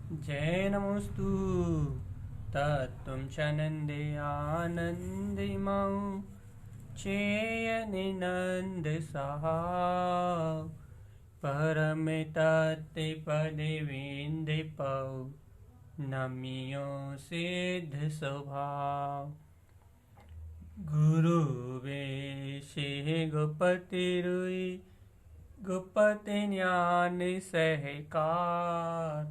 जय नमोस्तु तत्त्वं च नन्दे आनन्दिमौ चेयनिनन्दसहा परमितत्ते पदे विन्दिपौ नमियो सिद्धस्वभाव गुरु वेशे गोपतिरुई गुपति ज्ञान सहकार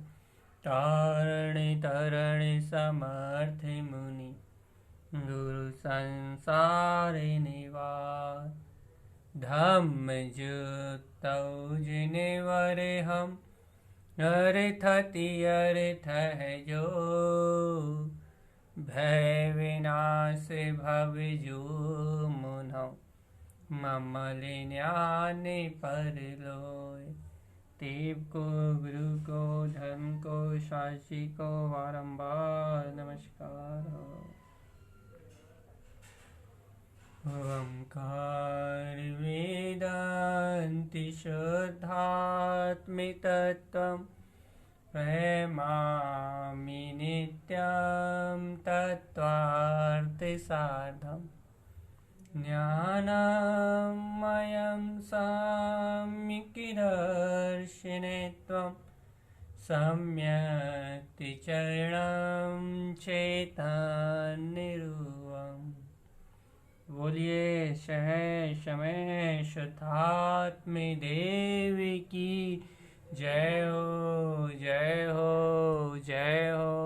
तारणे तरणे समर्थ मुनि गुरु संसारे निवार धम्म जुतौ जिनेवर हम अर्थ है जो भय विनाश भव जो मुनौ ममल ज्ञान पर लोय देव को गुरु को धर्म को शास्त्री को बारंबार नमस्कार हो। ओंकार वेदांति शुद्धात्मितत्वं प्रेमामि नित्यं तत्त्वार्थसाधम् ज्ञानमयं साम्यकिदर्शिने त्वं सम्यक् चरणं चैतन्यरूपम्। बोलिए सहज समय शुद्धात्म देवी की जय हो जय हो जय हो।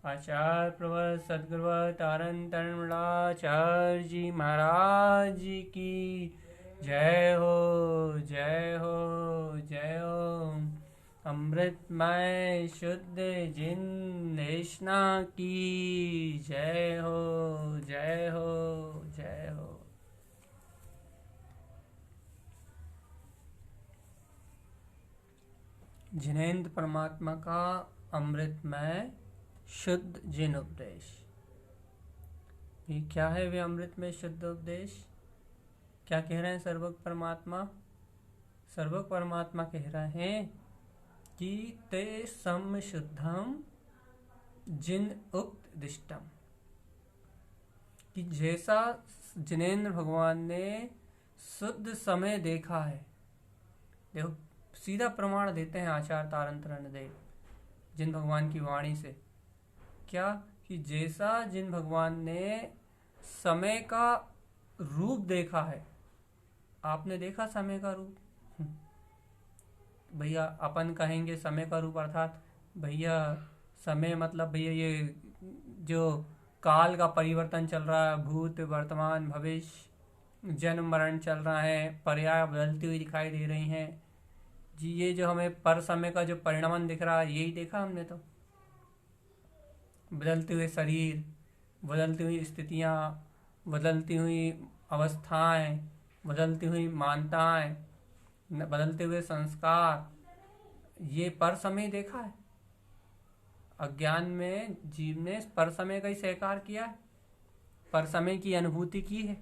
आचार्य प्रवर सद्गुरुवर तारण तरणमलाचार्य जी महाराज जी की जय हो जय हो जय हो। अमृतमय शुद्ध जिन देशना की जय हो जय हो जय हो। जिनेंद्र परमात्मा का अमृतमय शुद्ध जिन उपदेश। ये क्या है वे अमृतमय शुद्ध उपदेश? क्या कह रहे हैं सर्वज्ञ परमात्मा? सर्वज्ञ परमात्मा कह रहे हैं कि ते सम शुद्धम जिन उक्त दिष्टम, कि जैसा जिनेंद्र भगवान ने शुद्ध समय देखा है। देखो सीधा प्रमाण देते हैं आचार्य तारण तरणदेव जिन भगवान की वाणी से, क्या कि जैसा जिन भगवान ने समय का रूप देखा है। आपने देखा समय का रूप? भैया अपन कहेंगे समय का रूप अर्थात भैया समय मतलब भैया ये जो काल का परिवर्तन चल रहा है, भूत वर्तमान भविष्य जन्म मरण चल रहा है, पर्याय बदलती हुई दिखाई दे रही हैं जी। ये जो हमें पर समय का जो परिणमन दिख रहा है यही देखा हमने। तो बदलते हुए शरीर, बदलती हुई स्थितियाँ, बदलती हुई अवस्थाएं, बदलती हुई मान्यताएं, बदलते हुए संस्कार, ये पर समय देखा है। अज्ञान में जीव ने पर समय का ही स्वीकार किया है, पर समय की अनुभूति की है।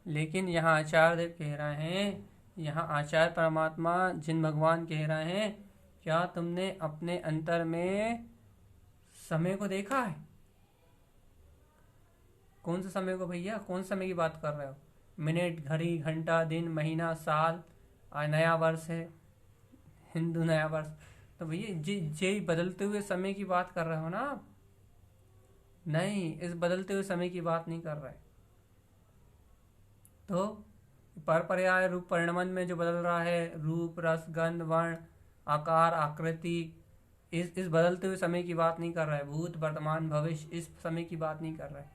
लेकिन यहाँ आचार्य कह रहे हैं, यहाँ आचार्य परमात्मा जिन भगवान कह रहे हैं, क्या तुमने अपने अंतर में समय को देखा है? कौन से समय को भैया? कौन समय की बात कर रहे हो? मिनट, घड़ी, घंटा, दिन, महीना, साल, आज नया वर्ष है, हिंदू नया वर्ष। तो भैया जे बदलते हुए समय की बात कर रहे हो ना आप? नहीं, इस बदलते हुए समय की बात नहीं कर रहे। तो पर पर्याय रूप परिणमन में जो बदल रहा है, रूप रस गंध वर्ण आकार आकृति, इस बदलते हुए समय की बात नहीं कर रहा है। भूत वर्तमान भविष्य इस समय की बात नहीं कर रहा है।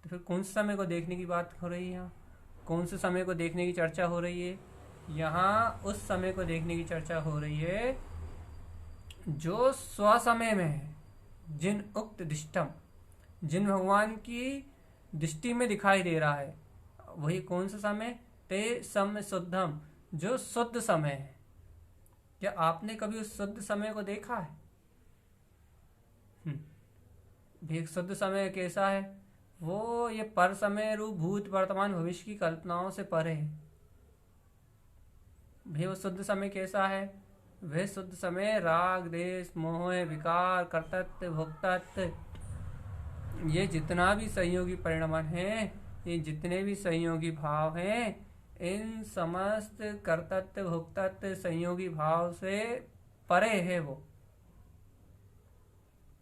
तो फिर कौन से समय को देखने की बात हो रही है यहाँ? कौन से समय को देखने की चर्चा हो रही है यहाँ? उस समय को देखने की चर्चा हो रही है जो स्वसमय में है, जिन उक्त दिष्टम, जिन भगवान की दृष्टि में दिखाई दे रहा है। वही कौन सा समय? ते सम शुद्धम, जो शुद्ध समय है। क्या आपने कभी उस शुद्ध समय को देखा है? एक शुद्ध समय कैसा है? वो ये पर समय रूप भूत वर्तमान भविष्य की कल्पनाओं से परे है। भाई वो शुद्ध समय कैसा है? वह शुद्ध समय राग देश मोह विकार कर्तृत्व भोक्तृत्व ये जितना भी संयोगी परिणाम हैं, ये जितने भी संयोगी भाव हैं, इन समस्त कर्तृत्व भोक्तृत्व संयोगी भाव से परे है।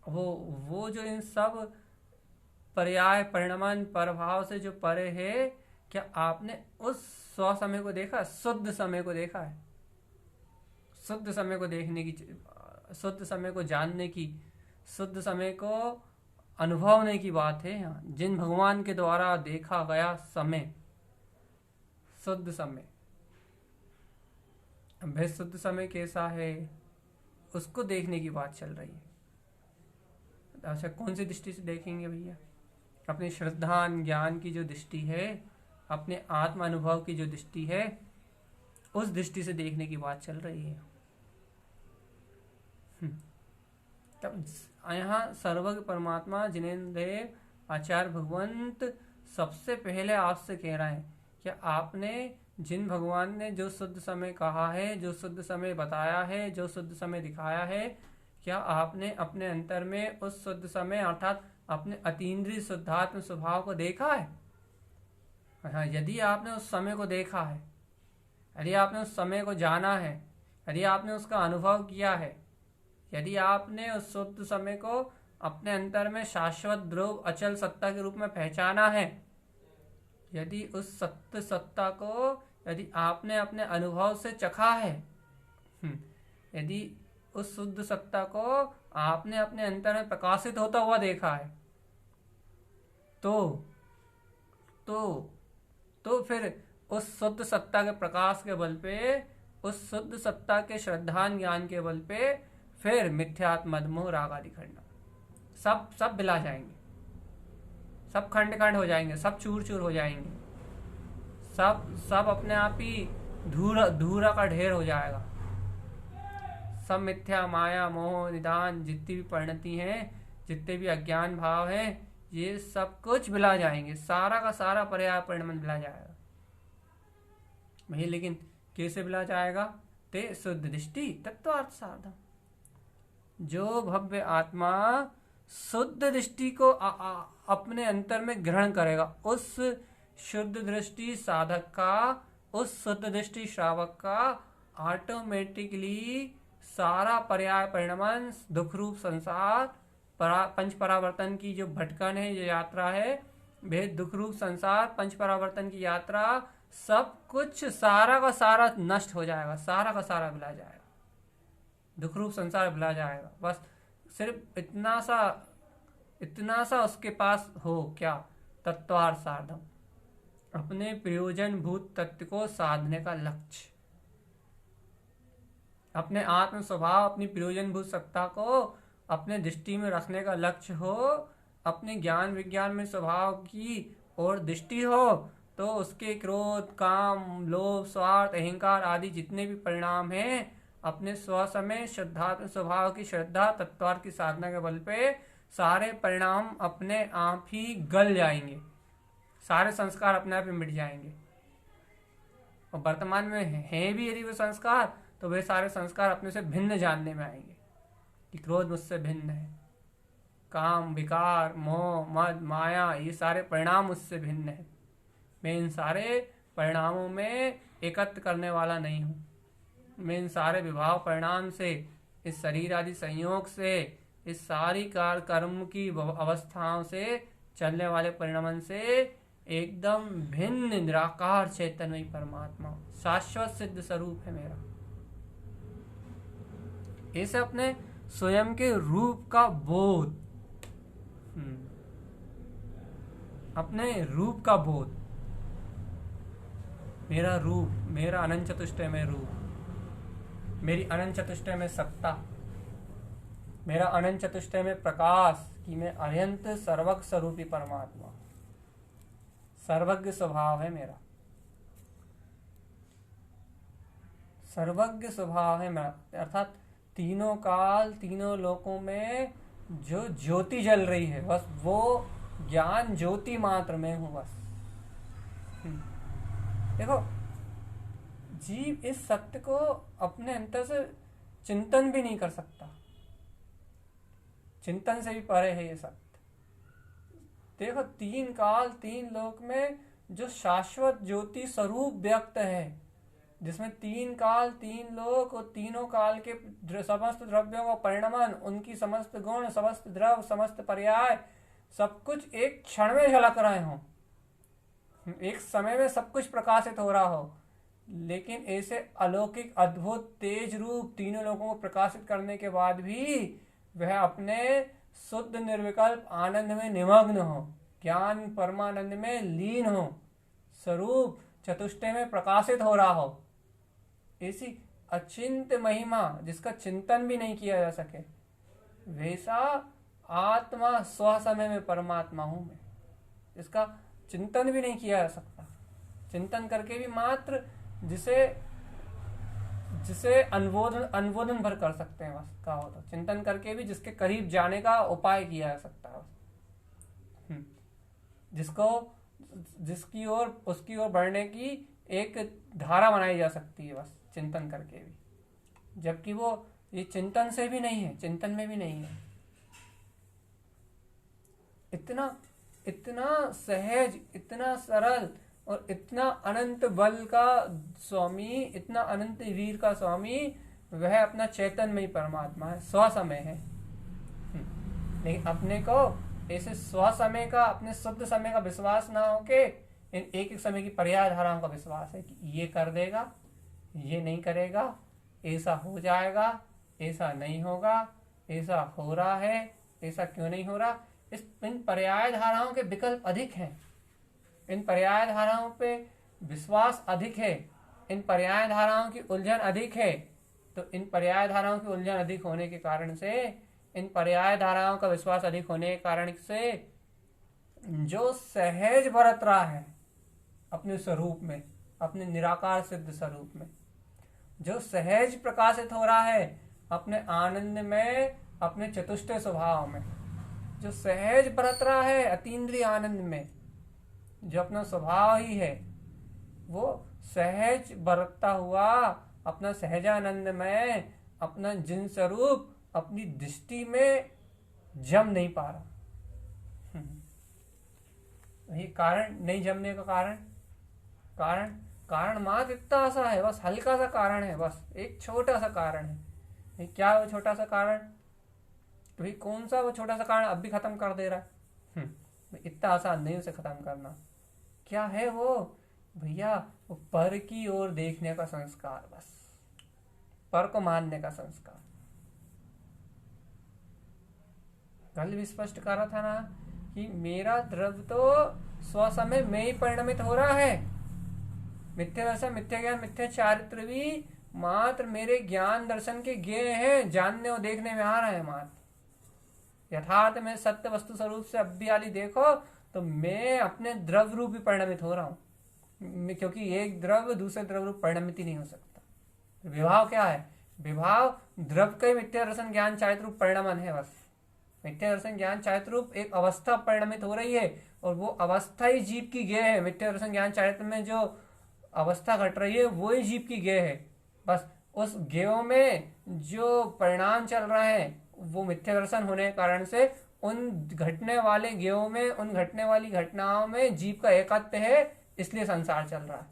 वो जो इन सब पर्याय परिणाम प्रभाव से जो परे है, क्या आपने उस स्व समय को देखा, शुद्ध समय को देखा है? शुद्ध समय को देखने की, शुद्ध समय को जानने की, शुद्ध समय को अनुभवने की बात है यहाँ। जिन भगवान के द्वारा देखा गया समय, शुद्ध समय, वह शुद्ध समय कैसा है उसको देखने की बात चल रही है। अच्छा, कौन सी दृष्टि से देखेंगे भैया? अपनी श्रद्धा ज्ञान की जो दृष्टि है, अपने आत्म अनुभव की जो दृष्टि है, उस दृष्टि से देखने की बात चल रही है। तब यहाँ सर्वज्ञ परमात्मा जिनेन्द्र आचार्य भगवंत सबसे पहले आपसे कह रहे हैं कि आपने जिन भगवान ने जो शुद्ध समय कहा है, जो शुद्ध समय बताया है, जो शुद्ध समय दिखाया है, क्या आपने अपने अंतर में उस शुद्ध समय अर्थात अपने अतीन्द्रिय शुद्धात्म स्वभाव को देखा है? हाँ, यदि आपने उस समय को देखा है, यदि आपने उस समय को जाना है, यदि आपने उसका अनुभव किया है, यदि आपने उस शुद्ध समय को अपने अंतर में शाश्वत ध्रुव अचल सत्ता के रूप में पहचाना है, यदि उस सत्य सत्ता को यदि आपने अपने अनुभव से चखा है, यदि उस शुद्ध सत्ता को आपने अपने अंतर में प्रकाशित होता हुआ देखा है, तो फिर उस शुद्ध सत्ता के प्रकाश के बल पे, उस शुद्ध सत्ता के श्रद्धान ज्ञान के बल पे फिर मिथ्यात्म मद मोह राग आदि खंड सब बिला जाएंगे, सब खंड खंड हो जाएंगे, सब चूर चूर हो जाएंगे, सब अपने आप ही धूरा का ढेर हो जाएगा। सब मिथ्या माया मोह निदान जितनी भी परिणति हैं, जितने भी अज्ञान भाव हैं, ये सब कुछ बिला जाएंगे, सारा का सारा पर्याय परिणाम बिला जाएगा भैया। लेकिन कैसे बिला जाएगा? ते शुद्ध दृष्टि तत्वार्थ साधन। जो भव्य आत्मा शुद्ध दृष्टि को अपने अंतर में ग्रहण करेगा, उस शुद्ध दृष्टि साधक का, उस शुद्ध दृष्टि श्रावक का ऑटोमेटिकली सारा पर्याय परिणाम, दुख रूप संसार, पंच परावर्तन की जो भटकन है, जो यात्रा है, भेद दुख रूप संसार, पंच परावर्तन की यात्रा, सब कुछ सारा का सारा नष्ट हो जाएगा, सारा का सारा बिला जाएगा, दुख रूप संसार बिला जाएगा। बस सिर्फ इतना सा उसके पास हो, क्या? तत्वार्थ साधन, अपने प्रयोजन भूत तत्व को साधने का लक्ष्य, अपने आत्म स्वभाव, अपनी प्रयोजन भूत सत्ता को अपने दृष्टि में रखने का लक्ष्य हो, अपने ज्ञान विज्ञान में स्वभाव की और दृष्टि हो, तो उसके क्रोध काम लोभ स्वार्थ अहंकार आदि जितने भी परिणाम हैं, अपने स्व समय श्रद्धात्म स्वभाव की श्रद्धा तत्वार्थ की साधना के बल पे सारे परिणाम अपने आप ही गल जाएंगे, सारे संस्कार अपने आप ही मिट जाएंगे। और वर्तमान में हैं भी यदि वो संस्कार, तो वे सारे संस्कार अपने से भिन्न जानने में आएंगे कि क्रोध मुझसे भिन्न है, काम विकार मोह मद माया ये सारे परिणाम मुझसे भिन्न है, मैं इन सारे परिणामों में एकत्र करने वाला नहीं हूँ, मैं इन सारे विभाव परिणाम से, इस शरीर आदि संयोग से, इस सारी कार कर्म की अवस्थाओं से चलने वाले परिणामन से एकदम भिन्न निराकार चैतन्य परमात्मा शाश्वत सिद्ध स्वरूप है मेरा। ऐसे अपने स्वयं के रूप का बोध, अपने रूप का बोध, मेरा रूप, मेरा अनंत चतुष्टय में रूप, मेरी अनंत चतुष्टय में सत्ता, मेरा अनंत चतुष्टय में प्रकाश, कि मैं अनंत सर्वज्ञ स्वरूपी परमात्मा, सर्वज्ञ स्वभाव है मेरा, सर्वज्ञ स्वभाव है मेरा, अर्थात तीनों काल तीनों लोकों में जो ज्योति जल रही है, बस वो ज्ञान ज्योति मात्र में हूं बस। देखो जीव इस सत्य को अपने अंतर से चिंतन भी नहीं कर सकता, चिंतन से भी परे है ये सत्य। देखो, 3 काल 3 लोक में जो शाश्वत ज्योति स्वरूप व्यक्त है, जिसमें 3 काल 3 लोक और तीनों काल के समस्त द्रव्यों का परिणमन, उनकी समस्त गुण, समस्त द्रव, समस्त पर्याय, सब कुछ एक क्षण में झलक रहे हों, एक समय में सब कुछ प्रकाशित हो रहा हो, लेकिन ऐसे अलौकिक अद्भुत तेज रूप तीनों लोगों को प्रकाशित करने के बाद भी वह अपने शुद्ध निर्विकल्प आनंद में निमग्न हो, ज्ञान परमानंद में लीन हो, स्वरूप चतुष्टय में प्रकाशित हो रहा हो। ऐसी अचिंत्य महिमा जिसका चिंतन भी नहीं किया जा सके, वैसा आत्मा स्व समय में परमात्मा हूं मैं, इसका चिंतन भी नहीं किया जा सकता। चिंतन करके भी मात्र जिसे अनुबोधन भर कर सकते हैं, बस कहा हो तो चिंतन करके भी जिसके करीब जाने का उपाय किया जा सकता है, जिसकी ओर उसकी ओर बढ़ने की एक धारा बनाई जा सकती है, बस चिंतन करके भी। जबकि वो ये चिंतन से भी नहीं है, चिंतन में भी नहीं है। इतना सहज, इतना सरल और इतना अनंत बल का स्वामी, इतना अनंत वीर का स्वामी, वह अपना चैतन्यमय परमात्मा है, स्व समय है। लेकिन अपने को ऐसे स्व समय का, अपने शुद्ध समय का विश्वास ना हो के इन एक एक समय की पर्याय धाराओं का विश्वास है कि ये कर देगा, ये नहीं करेगा, ऐसा हो जाएगा, ऐसा नहीं होगा, ऐसा हो रहा है, ऐसा क्यों नहीं हो रहा। इन पर्याय धाराओं के विकल्प अधिक हैं, इन पर्याय धाराओं पे विश्वास अधिक है, इन पर्याय धाराओं की उलझन अधिक है। तो इन पर्याय धाराओं की उलझन अधिक होने के कारण से, इन पर्याय धाराओं का विश्वास अधिक होने के कारण से जो सहज बरत रहा है अपने स्वरूप में, अपने निराकार सिद्ध स्वरूप में, जो सहज प्रकाशित हो रहा है अपने आनंद में, अपने चतुष्टय स्वभाव में, जो सहज बरत रहा है अतीन्द्रिय आनंद में, जो अपना स्वभाव ही है, वो सहज बरतता हुआ अपना सहजानंद में अपना जिन स्वरूप अपनी दृष्टि में जम नहीं पा रहा। ये कारण नहीं जमने का कारण मात्र इतना सा है, बस हल्का सा कारण है, बस एक छोटा सा कारण है। ये क्या है वो छोटा सा कारण? तो भाई कौन सा वो छोटा सा कारण अब भी खत्म कर दे रहा है? इतना आसान नहीं उसे खत्म करना। क्या है वो भैया? वो पर की ओर देखने का संस्कार, बस पर को मानने का संस्कार। कल भी स्पष्ट कर रहा था ना कि मेरा द्रव्य तो स्वसमय में ही परिणमित हो रहा है। मिथ्या दर्शन, मिथ्या ज्ञान, मिथ्या चारित्र भी मात्र मेरे ज्ञान दर्शन के गेय हैं, जानने और देखने में आ रहे हैं मात्र। यथार्थ में सत्य वस्तु स्वरूप से अभ्याली देखो तो मैं अपने द्रव्य रूप भी परिणमित हो रहा हूं, क्योंकि एक द्रव्य दूसरे द्रव्य रूप परिणमित ही नहीं हो सकता। विभाव क्या है? विभाव द्रव्य का ही मिथ्या दर्शन ज्ञान चारित्र रूप परिणमन है। बस मिथ्या दर्शन ज्ञान चारित्र रूप एक अवस्था परिणमित हो रही है और वो अवस्था ही जीव की गेय है। मिथ्या दर्शन ज्ञान चारित्र में जो अवस्था घट रही है वो ही जीव की गेय है। बस उस गेयों में जो परिणाम चल रहे हैं वो मिथ्या दर्शन होने के कारण से उन घटने वाले गेयों में, उन घटने वाली घटनाओं में जीव का एकत्व है, इसलिए संसार चल रहा है।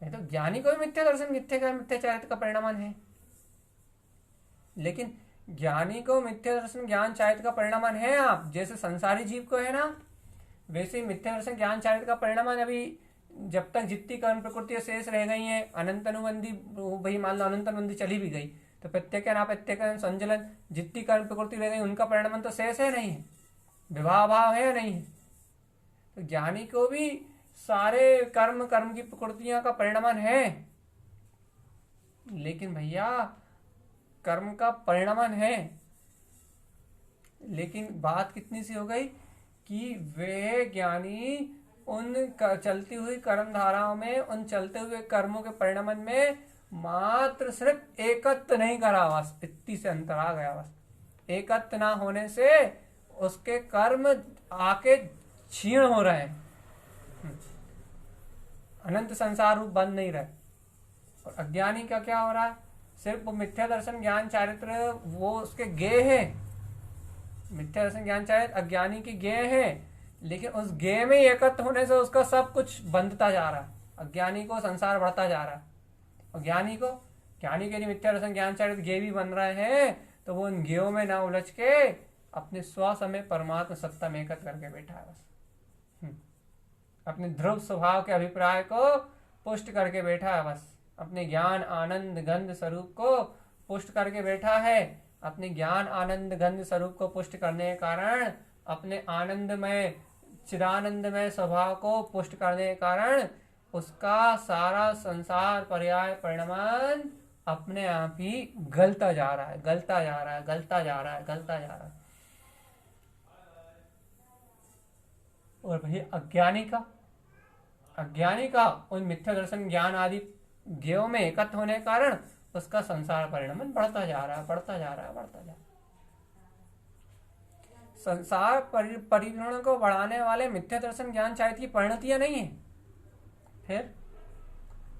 नहीं तो ज्ञानी को भी मिथ्या दर्शन मिथ्या चारित्र का परिणाम है, लेकिन ज्ञानी को मिथ्या दर्शन ज्ञान चारित्र का परिणाम है। आप जैसे संसारी जीव को है ना, वैसे मिथ्या दर्शन ज्ञान चारित्र का परिणाम अभी जब तक जितनी कर्म प्रकृति शेष रह गई है, अनंत अनुबंधी भाई मान लो अनंत अनुबंधी चली भी गई तो प्रत्येक अनाप्रत्येक संचलन जितनी कर्म प्रकृति रह गई उनका परिणाम तो शेष है नहीं है, विवाह भाव है या नहीं है। तो ज्ञानी को भी सारे कर्म की प्रकृतियों का परिणाम है, लेकिन भैया कर्म का परिणाम है, लेकिन बात कितनी सी हो गई कि वे ज्ञानी उन चलती हुई कर्म धाराओं में, उन चलते हुए कर्मों के परिणाम में मात्र सिर्फ एकत्व नहीं करा, बस इतनी से अंतर आ गया। बस एकत्व ना होने से उसके कर्म आके क्षीण हो रहे हैं, अनंत संसार रूप बन नहीं रहे। और अज्ञानी का क्या हो रहा है? सिर्फ मिथ्या दर्शन ज्ञान चारित्र वो उसके गेय है, मिथ्या दर्शन ज्ञान चारित्र अज्ञानी की गेय है, लेकिन उस गेय में एकत्र होने से उसका सब कुछ बंधता जा रहा है। अज्ञानी को संसार बढ़ता जा रहा है, और ज्ञानी के लिए मिथ्या दर्शन ज्ञान चारित्र गेय भी बन रहे हैं, तो वो उन गेयों में ना उलझ के अपने स्वसमय में परमात्मा सत्ता में एकत्र करके बैठा है बस। अपने ध्रुव स्वभाव के अभिप्राय को पुष्ट करके बैठा है बस। अपने ज्ञान आनंद गंध स्वरूप को पुष्ट करके बैठा है। अपने ज्ञान आनंद गंध स्वरूप को पुष्ट करने के कारण, अपने आनंदमय चिदानंदमय स्वभाव को पुष्ट करने के कारण उसका सारा संसार पर्याय परिणाम अपने आप ही गलता जा रहा है, गलता जा रहा है, गलता जा रहा है, गलता जा रहा है। और भाई अज्ञानी का उन मिथ्या दर्शन ज्ञान आदि ज्ञों में एकत्र होने के कारण उसका संसार परिणाम बढ़ता जा रहा है, बढ़ता जा रहा है, बढ़ता जा रहा है। संसार परिभ्रमण को बढ़ाने वाले मिथ्या दर्शन ज्ञान चारित्र की परिणतियां नहीं है। फिर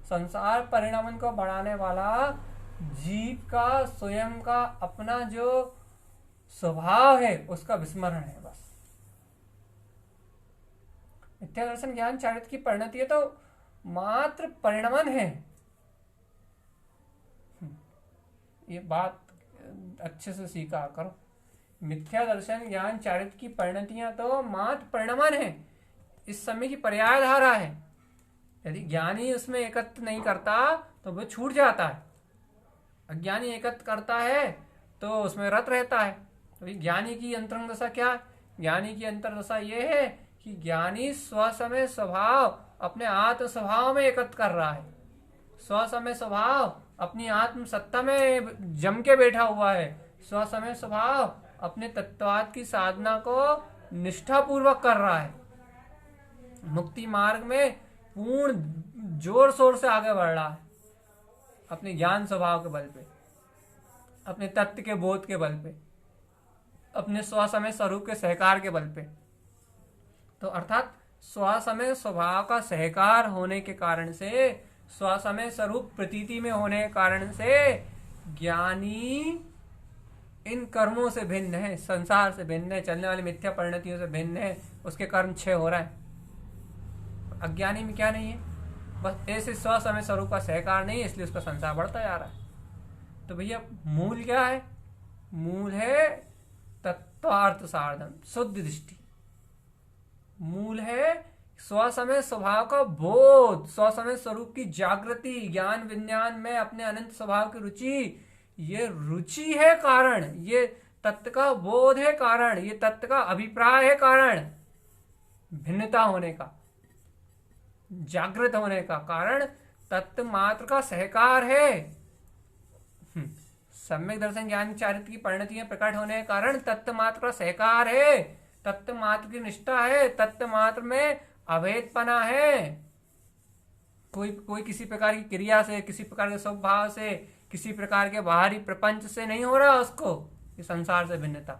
संसार परिणामन को बढ़ाने वाला जीव का स्वयं का अपना जो स्वभाव है उसका विस्मरण है बस। मिथ्या दर्शन ज्ञान चारित्र की परिणति तो मात्र परिणमन है। ये बात अच्छे से स्वीकार करो। मिथ्या दर्शन ज्ञान चारित्र की परिणतियां तो मात्र परिणमन है, इस समय की पर्याय धारा है। यदि ज्ञानी उसमें एकत्र नहीं करता तो वो छूट जाता है, अज्ञानी एकत्र करता है तो उसमें रत रहता है। तो ज्ञानी की अंतरंग दशा क्या है? ज्ञानी की अंतरदशा ये है कि ज्ञानी स्वसमय स्वभाव अपने आत्म स्वभाव में एकत्र कर रहा है। स्वसमय स्वभाव अपनी आत्म सत्ता में जम के बैठा हुआ है। स्वसमय स्वभाव अपने तत्वाद की साधना को निष्ठा पूर्वक कर रहा है। मुक्ति मार्ग में पूर्ण जोर शोर से आगे बढ़ रहा है, अपने ज्ञान स्वभाव के बल पे, अपने तत्व के बोध के बल पे, अपने स्वसमय स्वरूप के सहकार के बल पे। तो अर्थात स्वसमय स्वभाव का सहकार होने के कारण से, स्वसमय स्वरूप प्रतीति में होने के कारण से ज्ञानी इन कर्मों से भिन्न है, संसार से भिन्न है, चलने वाली मिथ्या परिणतियों से भिन्न है। उसके कर्म क्षय हो रहा है। अज्ञानी में क्या नहीं है? बस ऐसे स्वसमय स्वरूप का सहकार नहीं है, इसलिए उसका संसार बढ़ता जा रहा है। तो भैया मूल क्या है? मूल है तत्वार्थ साधन, शुद्ध दृष्टि। मूल है स्वसमय स्वभाव का बोध, स्वसमय स्वरूप की जागृति, ज्ञान विज्ञान में अपने अनंत स्वभाव की रुचि। ये रुचि है कारण, ये तत्व का बोध है कारण, ये तत्व का अभिप्राय है कारण। भिन्नता होने का, जागृत होने का कारण तत्व मात्र का सहकार है। सम्यक दर्शन ज्ञान चारित्र की परिणतियां प्रकट होने के कारण तत्व मात्र का सहकार है, तत्व मात्र की निष्ठा है, तत्व मात्र में अभेदपना है। कोई किसी प्रकार की क्रिया से, किसी प्रकार के स्वभाव से, किसी प्रकार के बाहरी प्रपंच से नहीं हो रहा उसको ये संसार से भिन्नता।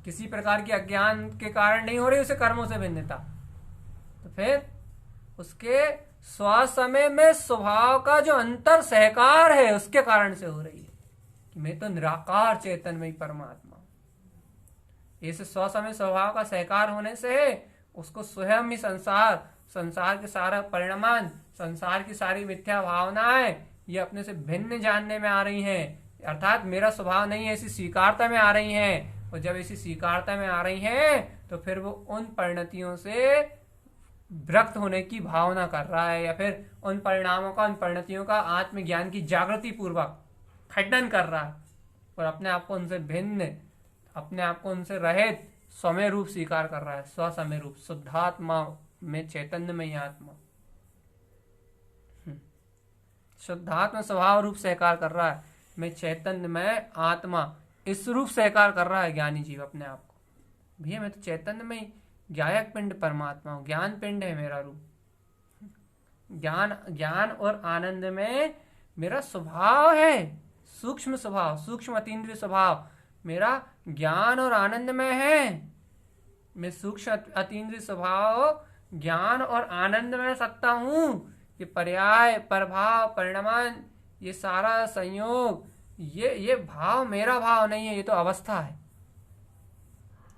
किसी प्रकार के अज्ञान के कारण नहीं हो रही उसे कर्मों से भिन्नता। तो फिर उसके स्वसमय में स्वभाव का जो अंतर सहकार है उसके कारण से हो रही है कि मैं तो निराकार चैतन्यमय परमात्मा। इस स्वसमय स्वभाव का सहकार होने से उसको स्वयं ही संसार के सारा परिणाम, संसार की सारी मिथ्या भावनाएं ये अपने से भिन्न जानने में आ रही हैं। अर्थात मेरा स्वभाव नहीं है, ऐसी स्वीकारता में आ रही हैं। और जब ऐसी स्वीकारता में आ रही हैं तो फिर वो उन परिणतियों से विरक्त होने की भावना कर रहा है, या फिर उन परिणामों का, उन परिणतियों का आत्मज्ञान की जागृति पूर्वक खंडन कर रहा है और अपने आप को उनसे भिन्न, अपने आप को उनसे रहित समय रूप स्वीकार कर रहा है। स्वसमय रूप, शुद्धात्मा में चैतन्य में आत्मा, शुद्धात्मा स्वभाव रूप सहकार कर रहा है। मैं चैतन्य में आत्मा, इस रूप सहकार कर रहा है ज्ञानी जीव अपने आप को। भैया मैं तो चैतन्य में ज्ञायक पिंड परमात्मा हूं, ज्ञान पिंड है मेरा रूप। ज्ञान और आनंद में मेरा स्वभाव है, सूक्ष्म स्वभाव, सूक्ष्म अतीन्द्रिय स्वभाव मेरा ज्ञान और आनंद में है। मैं सूक्ष्म अतीन्द्रिय स्वभाव ज्ञान और आनंद में सकता हूं कि पर्याय, प्रभाव, परिणाम ये सारा संयोग, ये भाव मेरा भाव नहीं है, ये तो अवस्था है।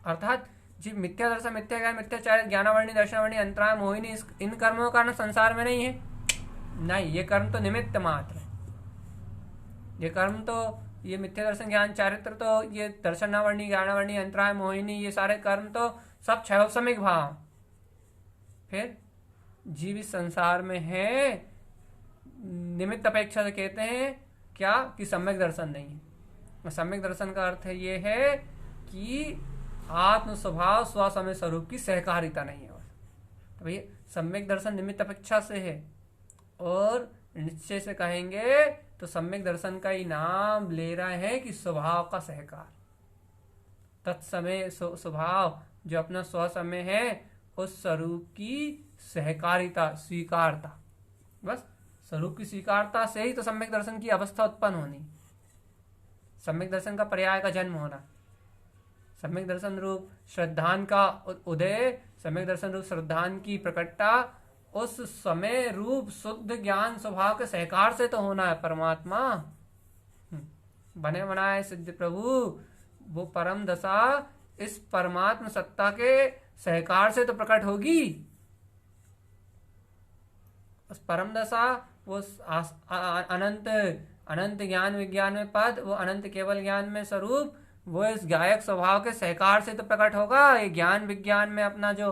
अर्थात जी मिथ्या दर्शन, मिथ्या ज्ञान, मिथ्याचार्य, ज्ञानावरणी, दर्शनावरणी, अंतराय, मोहिनी, इन कर्मों का कारण संसार में नहीं है। नहीं, ये कर्म तो निमित्त मात्र है। ये कर्म तो, ये मिथ्या दर्शन, ज्ञान, चारित्र, तो ये दर्शनावरणी, ज्ञानावरणी, अंतराय, मोहिनी, ये सारे कर्म तो सब क्षयोपशमिक भाव। फिर जीव इस संसार में है, निमित्त अपेक्षा से कहते हैं क्या कि सम्यक दर्शन नहीं है। सम्यक दर्शन का अर्थ है ये है कि आत्म स्वभाव स्वसमय स्वरूप की सहकारिता नहीं है। तो भैया सम्यक दर्शन निमित्त अपेक्षा से है, और निश्चय से कहेंगे तो सम्यक दर्शन का ही नाम ले रहे हैं कि स्वभाव का सहकार, तत्समय स्वभाव जो अपना स्वसमय है उस स्वरूप की सहकारिता, स्वीकारता, बस स्वरूप की स्वीकारता से ही तो सम्यक दर्शन की अवस्था उत्पन्न होनी, सम्यक दर्शन का पर्याय का जन्म होना, सम्यक दर्शन रूप श्रद्धान का उदय, सम्यक दर्शन रूप श्रद्धान की प्रकटता उस समय रूप शुद्ध ज्ञान स्वभाव के सहकार से तो होना है। परमात्मा बने बनाए सिद्ध प्रभु, वो परम दशा इस परमात्म सत्ता के सहकार से तो प्रकट होगी। उस परम दशा, वो अनंत अनंत ज्ञान विज्ञान में पद, वो अनंत केवल ज्ञान में स्वरूप, वो इस गायक स्वभाव के सहकार से तो प्रकट होगा। ये ज्ञान विज्ञान में अपना जो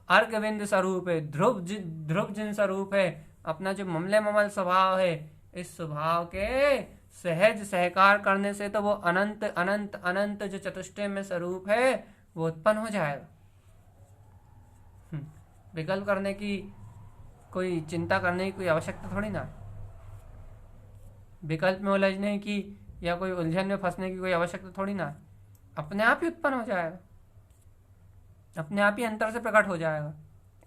अर्घविंद स्वरूप है, ध्रुव जिन स्वरूप है, अपना जो ममले ममल स्वभाव है, इस स्वभाव के सहज सहकार करने से तो वो अनंत अनंत अनंत जो चतुष्टय में स्वरूप है वो उत्पन्न हो जाएगा। विकल्प करने की, कोई चिंता करने की कोई आवश्यकता थोड़ी ना, विकल्प में उलझने की या कोई उलझन में फंसने की कोई आवश्यकता थोड़ी ना, अपने आप ही उत्पन्न हो जाएगा, अपने आप ही अंतर से प्रकट हो जाएगा।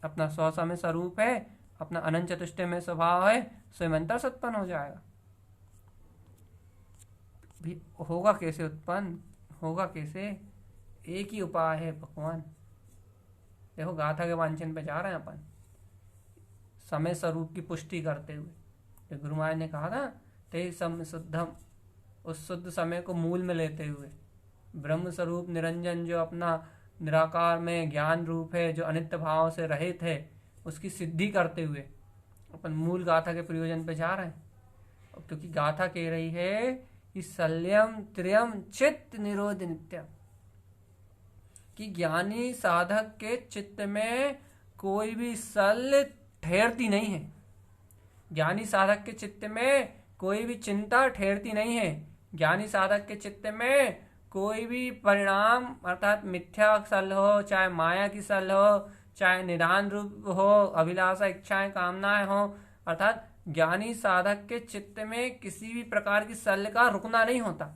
अपना स्वसमय स्वरूप है, अपना अनंत चतुष्टय में स्वभाव है, स्वयं अंतर से उत्पन्न हो जाएगा। भी होगा कैसे उत्पन्न, होगा कैसे? एक ही उपाय है भगवान। देखो गाथा के वांछन पे जा रहे हैं अपन, समय स्वरूप की पुष्टि करते हुए। गुरु महाराज ने कहा था ते सम शुद्धम, उस शुद्ध समय को मूल में लेते हुए ब्रह्म स्वरूप निरंजन जो अपना निराकार में ज्ञान रूप है, जो अनित्य भाव से रहित है, उसकी सिद्धि करते हुए अपन मूल गाथा के प्रयोजन पे जा रहे हैं। क्योंकि गाथा कह रही है कि शल्यम त्र्यम चित्त निरोध नित्यम, कि ज्ञानी साधक के चित्त में कोई भी सल ठहरती नहीं है। ज्ञानी साधक के चित्त में कोई भी चिंता ठहरती नहीं है। ज्ञानी साधक के चित्त में कोई भी परिणाम, अर्थात मिथ्या सल हो, चाहे माया की सल हो, चाहे निधान रूप हो, अभिलाषा, इच्छाएं, कामनाएं हो, अर्थात ज्ञानी साधक के चित्त में किसी भी प्रकार की सल का रुकना नहीं होता।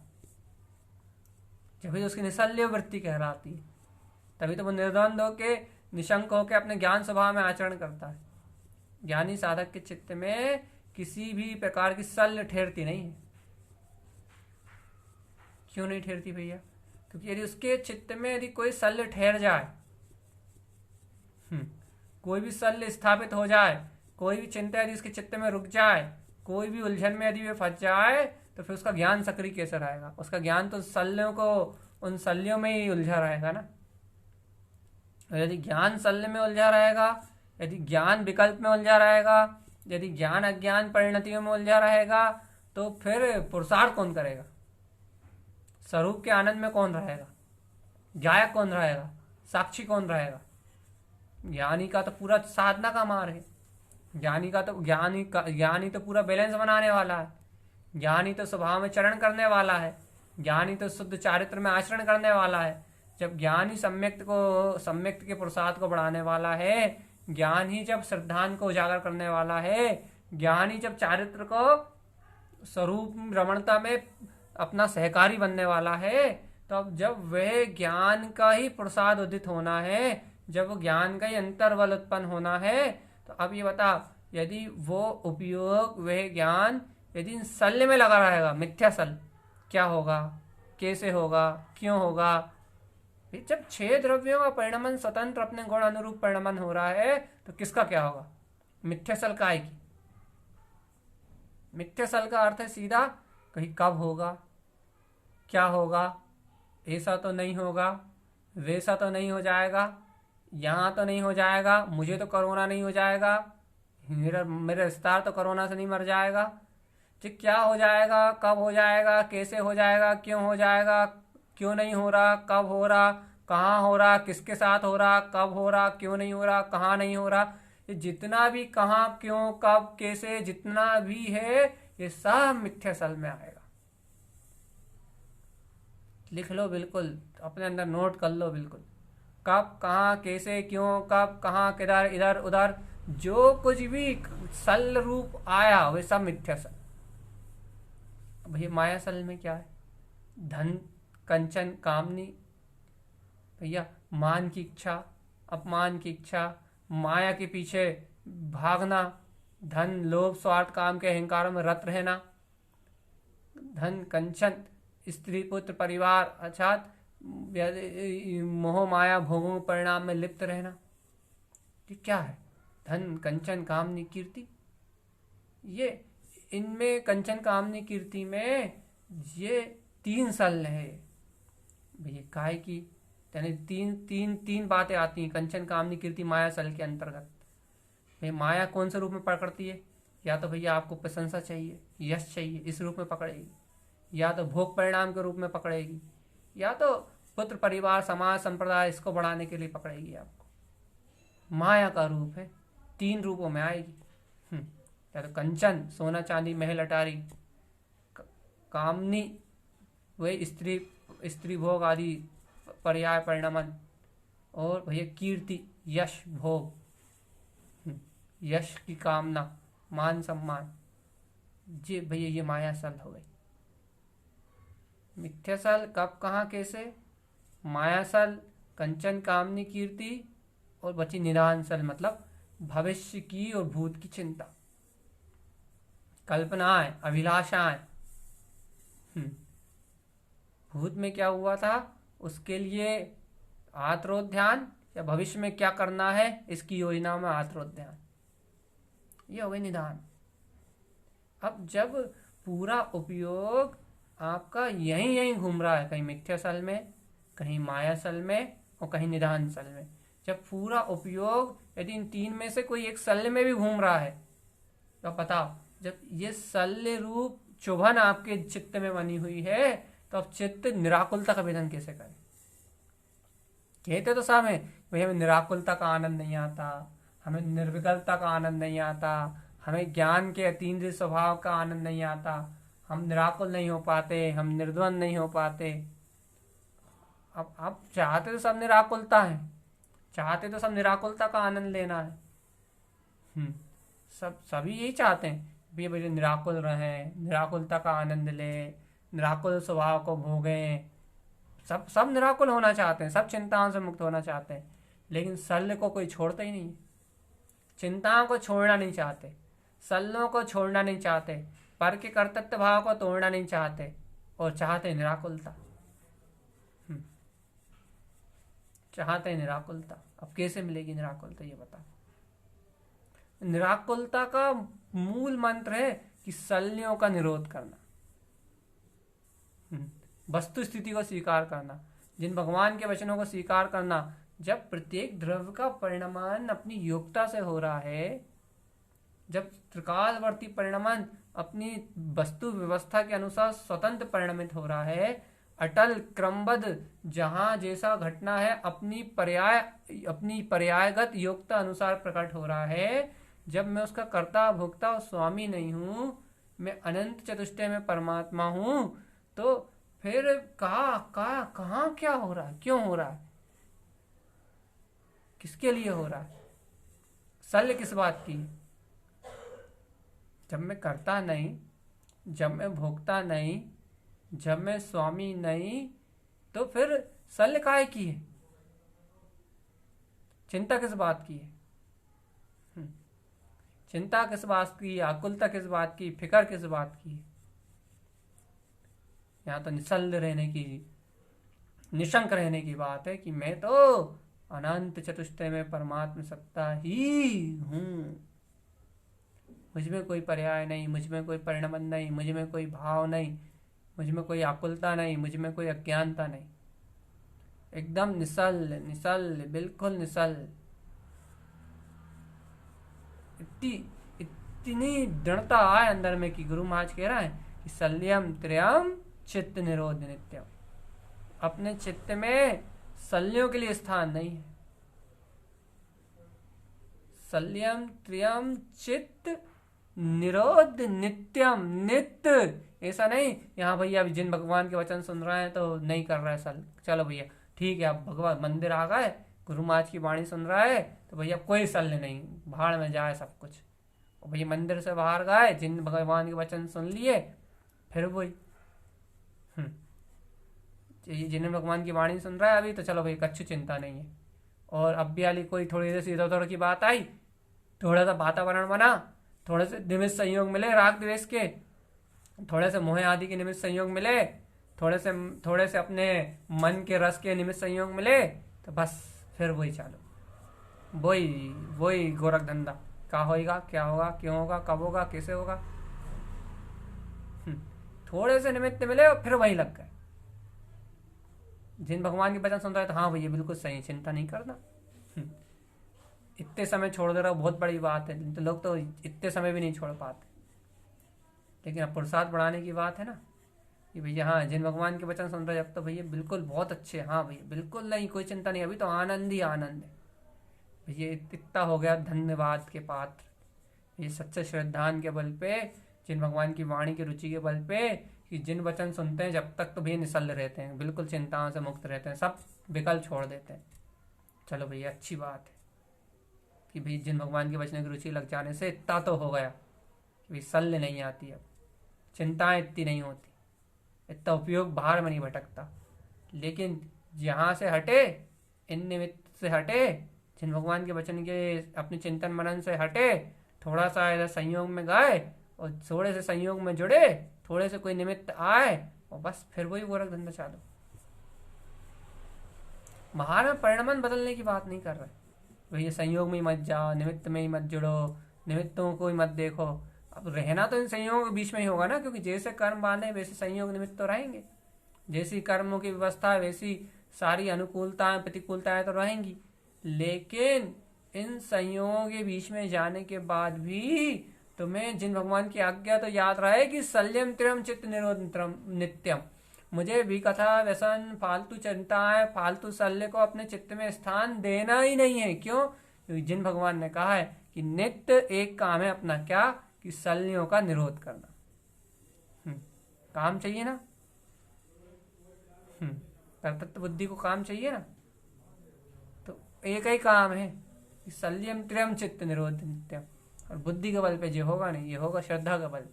जब उसकी निशल्य वृत्ति कहलाती है, तभी तो वो निर्द्वंद होके, निशंक होके अपने ज्ञान स्वभाव में आचरण करता है। ज्ञानी साधक के चित्त में किसी भी प्रकार की सल ठहरती नहीं है। क्यों नहीं ठहरती भैया? क्योंकि यदि उसके चित्त में यदि कोई सल ठहर जाए, कोई भी सल स्थापित हो जाए, कोई भी चिंता यदि उसके चित्त में रुक जाए, कोई भी उलझन में यदि वे फंस जाए, तो फिर उसका ज्ञान सक्रिय कैसे रहेगा? उसका ज्ञान तो सल्यों को, उन सल्यों में ही उलझा रहेगा ना। यदि ज्ञान सल्य में उलझा रहेगा, यदि ज्ञान विकल्प में उलझा रहेगा, यदि ज्ञान अज्ञान परिणतियों में उलझा रहेगा, तो फिर पुरुषार्थ कौन करेगा? स्वरूप के आनंद में कौन रहेगा? गायक कौन रहेगा? साक्षी कौन रहेगा? ज्ञानी का तो पूरा साधना का मार है। ज्ञानी तो पूरा बैलेंस बनाने वाला है। ज्ञानी तो स्वभाव में चरण करने वाला है। ज्ञानी तो शुद्ध चारित्र में आचरण करने वाला है। जब ज्ञानी सम्यक्त के पुरुषार्थ को बढ़ाने वाला है, ज्ञान ही जब श्रद्धान को उजागर करने वाला है, ज्ञानी जब चारित्र को स्वरूप रमणता में अपना सहकारी बनने वाला है, तो अब जब वह ज्ञान का ही प्रसाद उदित होना है, जब ज्ञान का ही अंतर्बल उत्पन्न होना है, तो अब ये बता, यदि वो उपयोग, वह ज्ञान यदि शल्य में लगा रहेगा, मिथ्या सल, क्या होगा? कैसे होगा? क्यों होगा? जब 6 द्रव्यों का परिणमन स्वतंत्र अपने गुण अनुरूप परिणमन हो रहा है, तो किसका क्या होगा? मिथ्या सल काय की? मिथ्या सल का अर्थ है सीधा कहीं कब होगा, क्या होगा, ऐसा तो नहीं होगा, वैसा तो नहीं हो जाएगा, यहाँ तो नहीं हो जाएगा, मुझे तो कोरोना नहीं हो जाएगा, मेरा मेरा रिश्तेदार तो कोरोना से नहीं मर जाएगा। तो क्या हो जाएगा, कब हो जाएगा, कैसे हो जाएगा, क्यों हो जाएगा, क्यों नहीं हो रहा, कब हो रहा, कहाँ हो रहा, किसके साथ हो रहा, कब हो रहा, क्यों नहीं हो रहा, कहाँ नहीं हो रहा, ये जितना भी कहाँ क्यों कब कैसे जितना भी है ये सब मिथ्या सल में आएगा। लिख लो बिल्कुल, अपने अंदर नोट कर लो बिल्कुल। कब कहाँ कैसे क्यों कब कहाँ किधर इधर उधर जो कुछ भी सल रूप आया वे सब मिथ्या सल। भैया माया सल में क्या है? धन कंचन कामनी, भैया मान की इच्छा, अपमान की इच्छा, माया के पीछे भागना, धन लोभ स्वार्थ काम के अहंकारों में रत रहना, धन कंचन स्त्री पुत्र परिवार अर्थात मोह माया भोगों परिणाम में लिप्त रहना, ये क्या है? धन कंचन कामनी कीर्ति। ये इनमें कंचन कामनी कीर्ति में ये तीन सल है भैया। काय की यानी तीन तीन तीन बातें आती हैं कंचन कामनी कीर्ति माया सल के अंतर्गत। भैया माया कौन से रूप में पकड़ती है? या तो भैया आपको प्रशंसा चाहिए, यश चाहिए, इस रूप में पकड़ेगी, या तो भोग परिणाम के रूप में पकड़ेगी, या तो पुत्र परिवार समाज संप्रदाय इसको बढ़ाने के लिए पकड़ेगी आपको। माया का रूप है, तीन रूपों में आएगी। या तो कंचन सोना चांदी महल अटारी, कामनी वही स्त्री भोग आदि पर्याय परिणमन, और भैया कीर्ति यश भोग, यश की कामना मान सम्मान, जी भैया ये माया सल हो गई। मिथ्या सल कब कहाँ कैसे, माया सल कंचन कामनी कीर्ति, और बची निदान सल मतलब भविष्य की और भूत की चिंता, कल्पनाएं अभिलाषाएं। भूत में क्या हुआ था उसके लिए आत्रोध्यान, या भविष्य में क्या करना है इसकी योजना में आत्रोध्यान, ये हो गई निदान। अब जब पूरा उपयोग आपका यहीं यहीं घूम रहा है, कहीं मिथ्या सल में, कहीं माया सल में, और कहीं निधान सल में, जब पूरा उपयोग यदि इन तीन में से कोई एक सल में भी घूम रहा है तो बताओ, जब ये शल्य रूप चुभन आपके चित्त में बनी हुई है तो अब चित्त निराकुलता का वेदन कैसे करे? कहते तो सब है भाई हमें निराकुलता का आनंद नहीं आता, हमें निर्विकलता का आनंद नहीं आता, हमें ज्ञान के अतीन्द्रिय स्वभाव का आनंद नहीं आता, हम निराकुल नहीं हो पाते, हम निर्द्वंद नहीं हो पाते। अब चाहते तो सब निराकुलता है, चाहते तो सब निराकुलता का आनंद लेना है। सभी यही चाहते हैं भैया निराकुल रहें, निराकुलता का आनंद ले, निराकुल स्वभाव को भोगें, सब निराकुल होना चाहते हैं, सब चिंताओं से मुक्त होना चाहते हैं, लेकिन शल्य को कोई छोड़ता ही नहीं, चिंताओं को छोड़ना नहीं चाहते, शल्यों को छोड़ना नहीं चाहते, पर के कर्तव्य भाव को तोड़ना नहीं चाहते, और चाहते निराकुलता, चाहते निराकुलता। अब कैसे मिलेगी निराकुलता ये बता। निराकुलता का मूल मंत्र है कि शल्यों का निरोध करना, वस्तु स्थिति को स्वीकार करना, जिन भगवान के वचनों को स्वीकार करना। जब प्रत्येक द्रव्य का परिणमन अपनी योग्यता से हो रहा है, जब त्रिकालवर्ती परिणमन अपनी वस्तु व्यवस्था के अनुसार स्वतंत्र परिणमित हो रहा है, अटल क्रमबद्ध जहां जैसा घटना है अपनी पर्यायगत योग्यता अनुसार प्रकट हो रहा है, जब मैं उसका कर्ता भोक्ता और स्वामी नहीं हूं, मैं अनंत चतुष्टय में परमात्मा हूं, तो फिर कहाँ क्या हो रहा है, क्यों हो रहा है, किसके लिए हो रहा है, शल्य किस बात की? जब मैं करता नहीं, जब मैं भोगता नहीं, जब मैं स्वामी नहीं, तो फिर शल्य काहे की है, चिंता किस बात की है? चिंता किस बात की, आकुलता किस बात की, फिक्र किस बात की? यहाँ तो निश्चल रहने की, निशंक रहने की बात है कि मैं तो अनंत चतुष्टय में परमात्म सत्ता ही हूं। मुझ में कोई पर्याय नहीं, मुझ में कोई परिणमन नहीं, मुझ में कोई भाव नहीं, मुझ में कोई आकुलता नहीं, मुझ में कोई अज्ञानता नहीं, एकदम निसल निसल, बिल्कुल निसल। इतनी दृढ़ता आए अंदर में कि गुरु महाराज कह रहा है कि सल्यम त्र्यम चित्त निरोध नित्यम। अपने चित्त में सल्यों के लिए स्थान नहीं है। सल्यम त्र्यम चित्त निरोध नित्यम, नित्य। ऐसा नहीं यहाँ भैया अभी जिन भगवान के वचन सुन रहे हैं तो नहीं कर रहा है सल, चलो भैया ठीक है, आप भगवान मंदिर आ गए, गुरु महाराज की वाणी सुन रहा है तो भैया कोई सल्य नहीं, भाड़ में जाए सब कुछ। और भैया मंदिर से बाहर गए, जिन भगवान के वचन सुन लिए, फिर वही जिन्हें भगवान की वाणी सुन रहा है अभी तो चलो भाई कच्छु चिंता नहीं है। और अब भी वाली कोई थोड़ी देर से इधर उधर की बात आई, थोड़ा सा वातावरण बना, थोड़े से निमित्त संयोग मिले राग द्वेष के, थोड़े से मोह आदि के निमित्त संयोग मिले, थोड़े से अपने मन के रस के निमित्त संयोग मिले, तो बस फिर वही चालू, वही गोरख धंधा, क्या होगा, क्या होगा, क्यों होगा, कब होगा, कैसे होगा। थोड़े से निमित्त मिले और फिर वही लग गए। जिन भगवान के वचन सुन रहे तो हाँ भैया बिल्कुल सही, चिंता नहीं करना, इतने समय छोड़ दे रहा, बहुत बड़ी बात है। तो लोग तो इतने समय भी नहीं छोड़ पाते, लेकिन अब पुरुषार्थ बढ़ाने की बात है ना कि भैया हाँ जिन भगवान के वचन सुन रहे अब तो भैया बिल्कुल बहुत अच्छे, हाँ भैया बिल्कुल नहीं, कोई चिंता नहीं, अभी तो आनंद ही आनंद है भैया। इतना हो गया धन्यवाद के पात्र, ये सच्चे श्रद्धान के बल पे, जिन भगवान की वाणी की रुचि के बल पे, कि जिन वचन सुनते हैं जब तक तो भैया निसल्ल रहते हैं, बिल्कुल चिंताओं से मुक्त रहते हैं, सब विकल्प छोड़ देते हैं। चलो भैया अच्छी बात है कि भाई जिन भगवान के वचन की रुचि लग जाने से इतना तो हो गया कि भाई सल्य नहीं आती, अब चिंताएं इतनी नहीं होती, इतना उपयोग बाहर में नहीं भटकता। लेकिन यहाँ से हटे, इन निमित्त से हटे, जिन भगवान के वचन के अपने चिंतन मनन से हटे, थोड़ा सा इधर संयोग में गए और थोड़े से संयोग में जुड़े, थोड़े से कोई निमित्त आए और बस फिर वही गोरख धंधा चालू। बाहर में परिणमन बदलने की बात नहीं कर रहे भैया, संयोग में ही मत जाओ, निमित्त में ही मत जुड़ो, निमित्तों को ही मत देखो। अब रहना तो इन संयोगों के बीच में ही होगा ना, क्योंकि जैसे कर्म बांधे वैसे संयोग निमित्त तो रहेंगे, जैसी कर्मों की व्यवस्था वैसी सारी अनुकूलताएं प्रतिकूलताएं तो रहेंगी। लेकिन इन संयोगों के बीच में जाने के बाद भी तुम्हें जिन भगवान की आज्ञा तो याद रहे कि सल्यम त्रियम चित्त निरोध नित्यम। मुझे भी कथा व्यसन फालतू चिंताएं फालतू सल्य को अपने चित्त में स्थान देना ही नहीं है। क्यों? क्योंकि जिन भगवान ने कहा है कि नित्य एक काम है अपना, क्या कि सल्यों का निरोध करना। काम चाहिए ना, परतत्व बुद्धि को काम चाहिए ना, तो एक ही काम है कि सल्यम त्रियम चित्त निरोध नित्यम। और बुद्धि के बल पे ये होगा नहीं, ये होगा श्रद्धा का बल।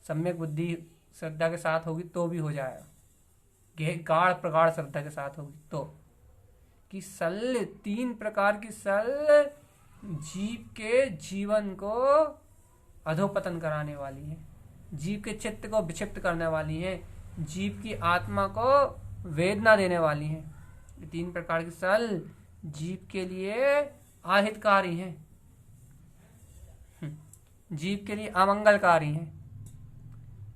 सम्यक बुद्धि श्रद्धा के साथ होगी तो भी हो जाएगा, गाढ़ प्रगाढ़ श्रद्धा के साथ होगी तो। कि सल, तीन प्रकार की सल जीव के जीवन को अधोपतन कराने वाली है, जीव के चित्त को विक्षिप्त करने वाली है, जीव की आत्मा को वेदना देने वाली है। ये तीन प्रकार की सल जीव के लिए अहितकारी हैं, जीव के लिए अमंगलकारी हैं।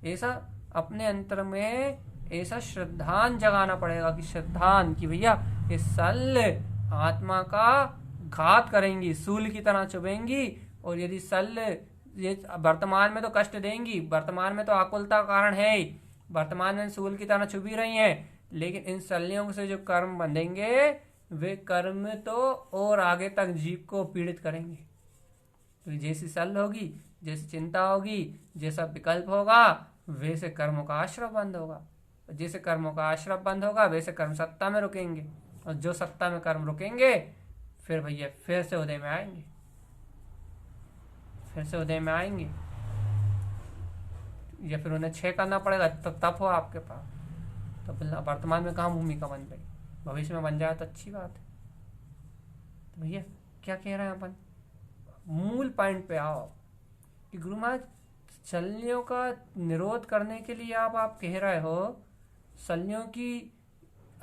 ऐसा अपने अंतर में ऐसा श्रद्धान जगाना पड़ेगा कि श्रद्धान की भैया ये सल आत्मा का घात करेंगी, सूल की तरह चुभेंगी। और यदि सल ये वर्तमान में तो कष्ट देंगी, वर्तमान में तो आकुलता का कारण है ही, वर्तमान में सूल की तरह चुभी रही हैं, लेकिन इन सल्यों से जो कर्म बंधेंगे वे कर्म तो और आगे तक जीव को पीड़ित करेंगे। तो जैसी सल होगी, जैसी चिंता होगी, जैसा विकल्प होगा, वैसे कर्मों का आश्रय बंद होगा। जैसे कर्मों का आश्रय बंद होगा वैसे कर्म सत्ता में रुकेंगे, और जो सत्ता में कर्म रुकेंगे फिर भैया फिर से उदय में आएंगे, फिर से उदय में आएंगे, या फिर उन्हें क्षय करना पड़ेगा तो तप हो आपके पास। तो वर्तमान में कहाँ भूमिका बन रही, भविष्य में बन जाए तो अच्छी बात है। तो भैया क्या कह रहे हैं अपन, मूल पॉइंट पे आओ कि गुरु महाराज सल्यों का निरोध करने के लिए आप कह रहे हो, सल्यों की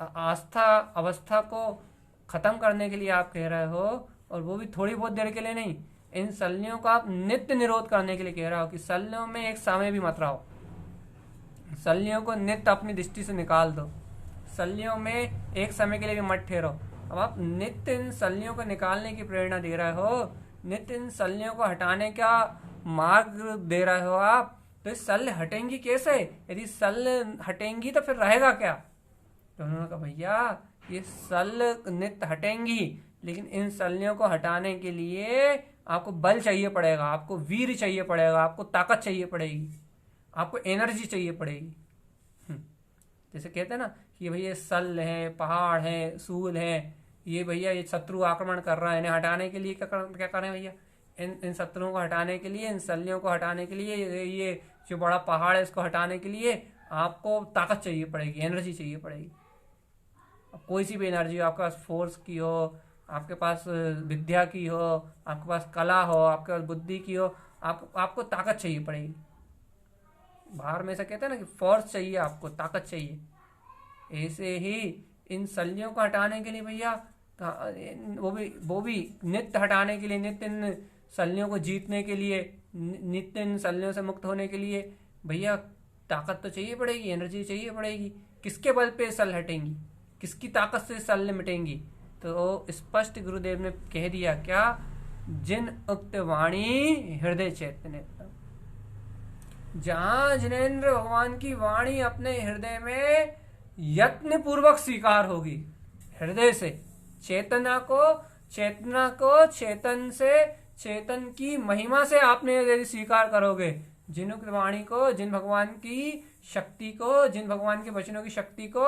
आस्था अवस्था को खत्म करने के लिए आप कह रहे हो, और वो भी थोड़ी बहुत देर के लिए नहीं, इन शल्यों का आप नित्य निरोध करने के लिए कह रहा हो कि शल्यों में एक समय भी मत रहो, शल्यों को नित्य अपनी दृष्टि से निकाल दो, शल्यों में एक समय के लिए भी मत ठहरो। अब आप नित्य इन शल्यों को निकालने की प्रेरणा दे रहे हो, नित्य इन शल्यों को हटाने का मार्ग दे रहे हो आप, तो ये शल्य हटेंगी कैसे? यदि शल्य हटेंगी तो फिर रहेगा क्या? तो उन्होंने कहा भैया ये शल्य नित्य हटेंगी, लेकिन इन शल्यों को हटाने के लिए आपको बल चाहिए पड़ेगा, आपको वीर चाहिए पड़ेगा, आपको ताकत चाहिए पड़ेगी, आपको एनर्जी चाहिए पड़ेगी। जैसे कहते हैं ना कि भैया शल्य है, पहाड़ है, सूल है, ये भैया ये शत्रु आक्रमण कर रहा है, इन्हें हटाने के लिए क्या करें भैया? इन शत्रुओं को हटाने के लिए, इन शल्यों को हटाने के लिए, ये जो बड़ा पहाड़ है इसको हटाने के लिए आपको ताकत चाहिए पड़ेगी, एनर्जी चाहिए पड़ेगी। अब कोई सी भी एनर्जी हो, आपके पास फोर्स की हो, आपके पास विद्या की हो, आपके पास कला हो, आपके पास बुद्धि की हो, आपको ताकत चाहिए पड़ेगी। बाहर में ऐसा कहते हैं ना कि फोर्स चाहिए, आपको ताकत चाहिए। ऐसे ही इन शल्यों को हटाने के लिए भैया, वो भी नित्य हटाने के लिए, नित्य इन शल्यों को जीतने के लिए, नित्य इन शल्यों से मुक्त होने के लिए भैया ताकत तो चाहिए पड़ेगी, एनर्जी चाहिए पड़ेगी। किसके बल पे शल्य हटेंगी, किसकी ताकत से शल्य मिटेंगी? तो स्पष्ट गुरुदेव ने कह दिया क्या, जिन उक्त वाणी हृदय चैतन्य। जहां जिनेन्द्र भगवान की वाणी अपने हृदय में यत्न पूर्वक स्वीकार होगी, हृदय से चेतना को चेतन से, चेतन की महिमा से आपने यदि स्वीकार करोगे, जिन उक्त वाणी को, जिन भगवान की शक्ति को, जिन भगवान के वचनों की शक्ति को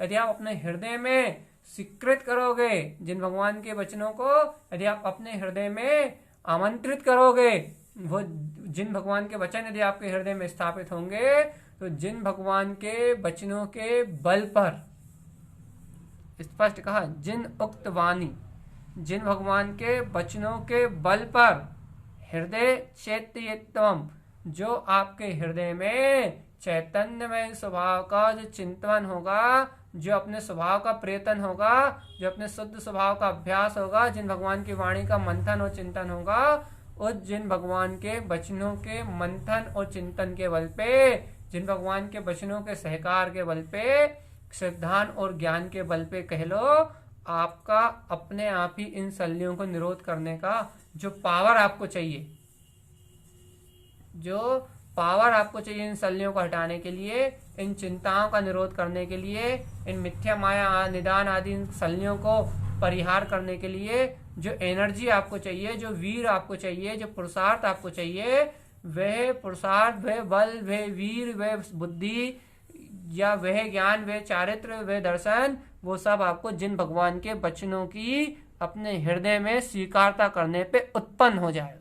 यदि आप अपने हृदय में स्वीकृत करोगे, जिन भगवान के वचनों को यदि आप अपने हृदय में आमंत्रित करोगे, वो जिन भगवान के वचन यदि आपके हृदय में स्थापित होंगे, तो जिन भगवान के वचनों के बल पर, स्पष्ट कहा, जिन उक्त वाणी, जिन भगवान के वचनों के बल पर हृदय चैत्यत्वम, जो आपके हृदय में चैतन्यमय स्वभाव का जो चिंतन होगा, जो अपने स्वभाव का प्रयत्न होगा, जो अपने शुद्ध स्वभाव का अभ्यास होगा, जिन भगवान की वाणी का मंथन और चिंतन होगा, और जिन भगवान के वचनों के मंथन और चिंतन के बल पे, जिन भगवान के वचनों के सहकार के बल पे, सिद्धांत और ज्ञान के बल पे कह लो, आपका अपने आप ही इन शल्यों को निरोध करने का जो पावर आपको चाहिए, जो पावर आपको चाहिए इन शल्यों को हटाने के लिए, इन चिंताओं का निरोध करने के लिए, इन मिथ्या माया निदान आदि इन शल्यों को परिहार करने के लिए जो एनर्जी आपको चाहिए, जो वीर आपको चाहिए, जो पुरुषार्थ आपको चाहिए, वह पुरुषार्थ, वह बल, वह वीर, वह बुद्धि, या वह ज्ञान, वह चारित्र, वह दर्शन, वो सब आपको जिन भगवान के वचनों की अपने हृदय में स्वीकारता करने पे उत्पन्न हो जाएगा।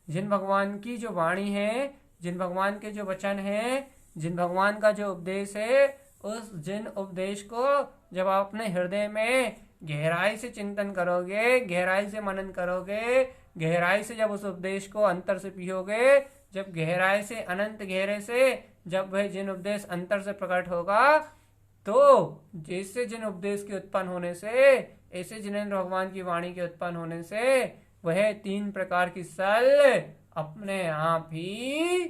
जिन भगवान की जो वाणी है, जिन भगवान के जो वचन है, जिन भगवान का जो उपदेश है, उस जिन उपदेश को जब आप अपने हृदय में गहराई से चिंतन करोगे, गहराई से मनन करोगे, गहराई से जब उस उपदेश को अंतर से पियोगे, जब गहराई से अनंत गहरे से जब वह जिन उपदेश अंतर से प्रकट होगा, तो जैसे जिन उपदेश के उत्पन्न होने से, ऐसे जिनेन्द्र भगवान की वाणी के उत्पन्न होने से वह 3 प्रकार की शल्य अपने आप ही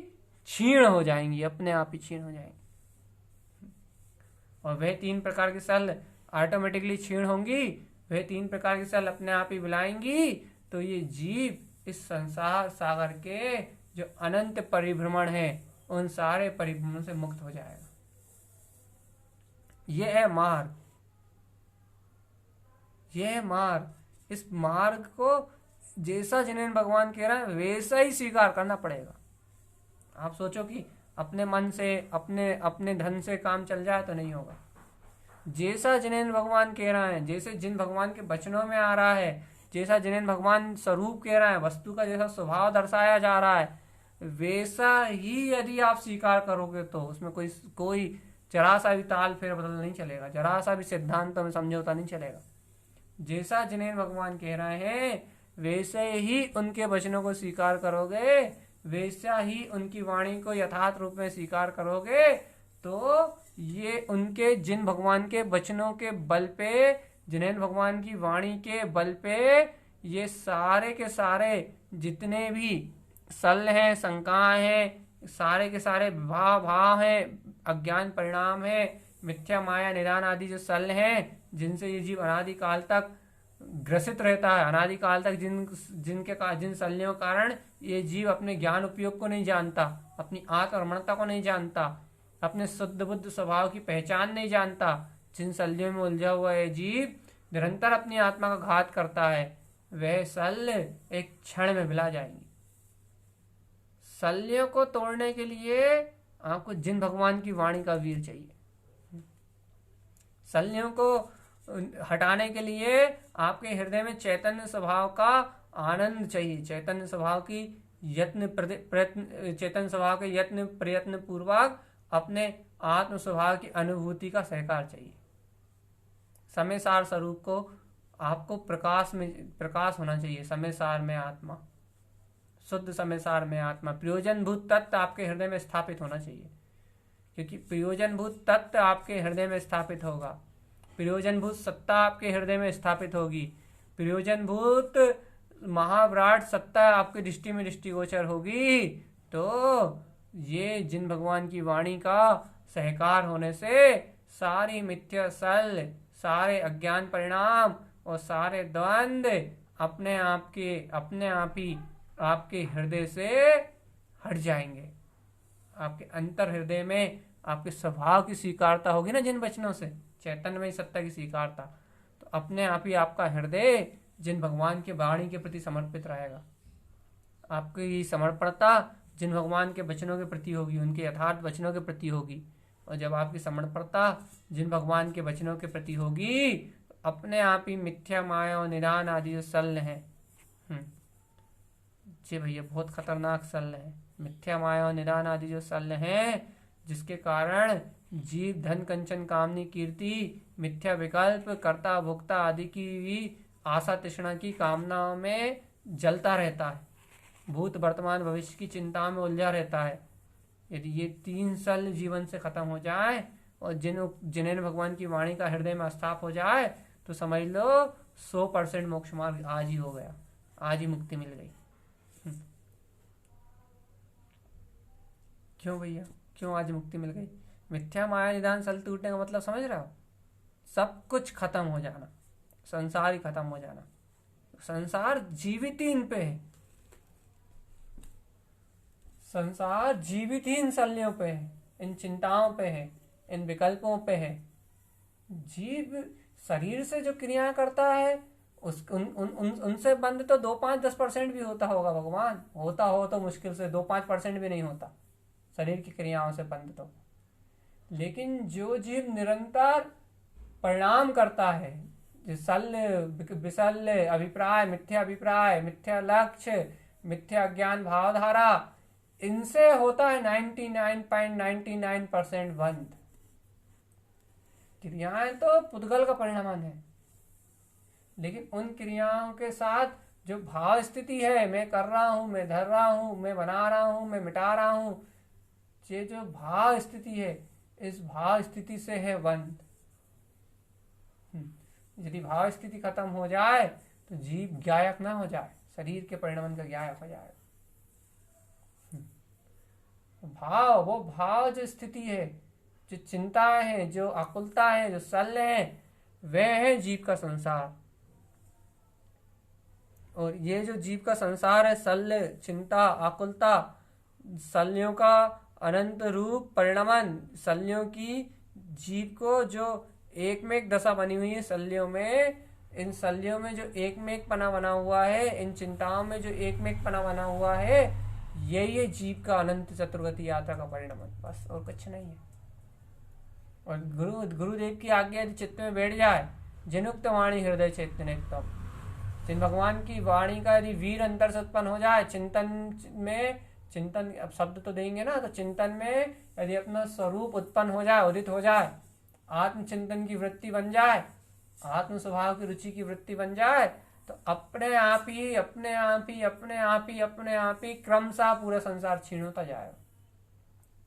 क्षीण हो जाएंगी, अपने आप ही क्षीण हो जाएंगी। और वह 3 प्रकार की शल्य ऑटोमेटिकली क्षीण होंगी, वह 3 प्रकार की शल्य अपने आप ही बुलाएंगी, तो ये जीव इस संसार सागर के जो अनंत परिभ्रमण है, उन सारे परिभ्रमण से मुक्त हो जाएगा। यह है मार्ग, यह है मार्ग। इस मार्ग को जैसा जिनेन्द्र भगवान कह रहा है वैसा ही स्वीकार करना पड़ेगा। आप सोचो कि अपने मन से, अपने धन से काम चल जाए तो नहीं होगा। जैसा जिनेन्द्र भगवान कह रहा है, जैसे जिन भगवान के वचनों में आ रहा है, जैसा जिनेन्द्र भगवान स्वरूप कह रहा है, वस्तु का जैसा स्वभाव दर्शाया जा रहा है, वैसा ही यदि आप स्वीकार करोगे तो उसमें कोई जरा सा भी ताल फेर बदल नहीं चलेगा, जरा सा भी सिद्धांतों में समझौता नहीं चलेगा। जैसा जिनेन्द्र भगवान कह रहे हैं वैसे ही उनके वचनों को स्वीकार करोगे, वैसा ही उनकी वाणी को यथार्थ रूप में स्वीकार करोगे, तो ये उनके जिन भगवान के वचनों के बल पे, जिनेन्द्र भगवान की वाणी के बल पे ये सारे के सारे जितने भी सल हैं, शंकाएं हैं, सारे के सारे भाव हैं, अज्ञान परिणाम है, मिथ्या माया निदान आदि जो सल हैं, जिनसे ये जीव अनादिकाल तक ग्रसित रहता है, अनादिकाल तक जिन शल्यों कारण ये जीव अपने ज्ञान उपयोग को नहीं जानता, अपनी आत्मरमणता को नहीं जानता, अपने शुद्ध बुद्ध स्वभाव की पहचान नहीं जानता, जिन शल्यों में उलझा हुआ ये जीव निरंतर अपनी आत्मा का घात करता है, वह शल्य एक क्षण में मिला जाएंगी। शल्यों को तोड़ने के लिए आपको जिन भगवान की वाणी का वीर चाहिए। शल्यों को हटाने के लिए आपके हृदय में चैतन्य स्वभाव का आनंद चाहिए, चैतन्य स्वभाव की चैतन्य स्वभाव के यत्न प्रयत्न पूर्वक अपने आत्म स्वभाव की अनुभूति का सहकार चाहिए। समय सार स्वरूप को आपको प्रकाश होना चाहिए। समय सार में आत्मा, शुद्ध समय सार में आत्मा, प्रयोजनभूत तत्व आपके हृदय में स्थापित होना चाहिए, क्योंकि प्रयोजनभूत तत्व आपके हृदय में स्थापित होगा, प्रयोजनभूत सत्ता आपके हृदय में स्थापित होगी, प्रयोजनभूत महाविराट सत्ता आपकी दृष्टि में दृष्टिगोचर होगी, तो ये जिन भगवान की वाणी का सहकार होने से सारी मिथ्या सल, सारे अज्ञान परिणाम और सारे द्वंद्व अपने आप ही आपके हृदय से हट जाएंगे। आपके अंतर हृदय में आपके स्वभाव की स्वीकारता होगी ना जिन वचनों से, चैतन्यमय सत्ता की स्वीकारता, तो अपने आप ही आपका हृदय जिन भगवान के वाणी के प्रति समर्पित रहेगा। आपकी समर्पणता जिन भगवान के वचनों के प्रति होगी, उनके यथार्थ वचनों के प्रति होगी, और जब आपकी समर्पणता जिन भगवान के वचनों के प्रति होगी, तो अपने आप ही मिथ्या माया और निदान आदि जो शल्य है, जी भैया बहुत खतरनाक शल्य है, मिथ्या माया और निदान आदि जो शल्य हैं, जिसके कारण जीव धन कंचन कामनी कीर्ति मिथ्या विकल्प कर्ता भोक्ता आदि की भी आशा तृष्णा की कामनाओं में जलता रहता है, भूत वर्तमान भविष्य की चिंता में उलझा रहता है। यदि ये तीन शल्य जीवन से खत्म हो जाए और जिन्हें भगवान की वाणी का हृदय में स्थाप हो जाए, तो समझ लो 100% मोक्ष मार्ग आज ही हो गया, आज ही मुक्ति मिल गई। क्यों भैया, क्यों आज मुक्ति मिल गई? मिथ्या माया निदान सल टूटने का मतलब समझ रहे हो? सब कुछ खत्म हो जाना, संसार ही खत्म हो जाना। संसार जीवित ही इन पे है, संसार जीवित ही इन शल्यों पे है, इन चिंताओं पे है, इन विकल्पों पे है। जीव शरीर से जो क्रियाएं करता है उनसे बंद तो 2-5-10% भी होता होगा भगवान, होता हो तो मुश्किल से 2-5% भी नहीं होता शरीर की क्रियाओं से बंद तो। लेकिन जो जीव निरंतर परिणाम करता है, जो शल्य विशल्य अभिप्राय, मिथ्या लक्ष्य, मिथ्या ज्ञान भावधारा, इनसे होता है 99.99% बंद। क्रियाएं तो पुद्गल का परिणाम है, लेकिन उन क्रियाओं के साथ जो भाव स्थिति है, मैं कर रहा हूं, मैं धर रहा हूं, मैं बना रहा हूं, मैं मिटा रहा हूं, ये जो भाव स्थिति है, इस भाव स्थिति से है बंद। यदि भाव स्थिति खत्म हो जाए तो जीव ज्ञायक ना हो जाए, शरीर के परिणाम का ज्ञायक हो जाए। भाव, वो भाव जो स्थिति है, जो चिंता है, जो आकुलता है, जो शल्य है, वह है जीव का संसार। और ये जो जीव का संसार है, शल्य, चिंता, आकुलता, शल्यों का अनंत रूप परिणमन, शल्यों की जीव को जो एक में एक दशा बनी हुई है शल्यों में, इन शल्यों में जो एक में एक पना बना हुआ है, इन चिंताओं में जो एक में एक पना बना हुआ है, ये जीव का अनंत चतुर्गति यात्रा का परिणाम, बस और कुछ नहीं है। और गुरुदेव की आज्ञा यदि चित्त में बैठ जाए, जिनुक्त वाणी हृदय चैतन्य, जिन भगवान की वाणी का यदि वीर अंतर से उत्पन्न हो जाए, चिंतन अब शब्द तो देंगे ना, तो चिंतन में यदि अपना स्वरूप उत्पन्न हो जाए, उदित हो जाए, आत्मचिंतन की वृत्ति बन जाए, आत्म स्वभाव की रुचि की वृत्ति बन जाए, तो अपने आप ही क्रमशः पूरा संसार क्षीण होता जाएगा।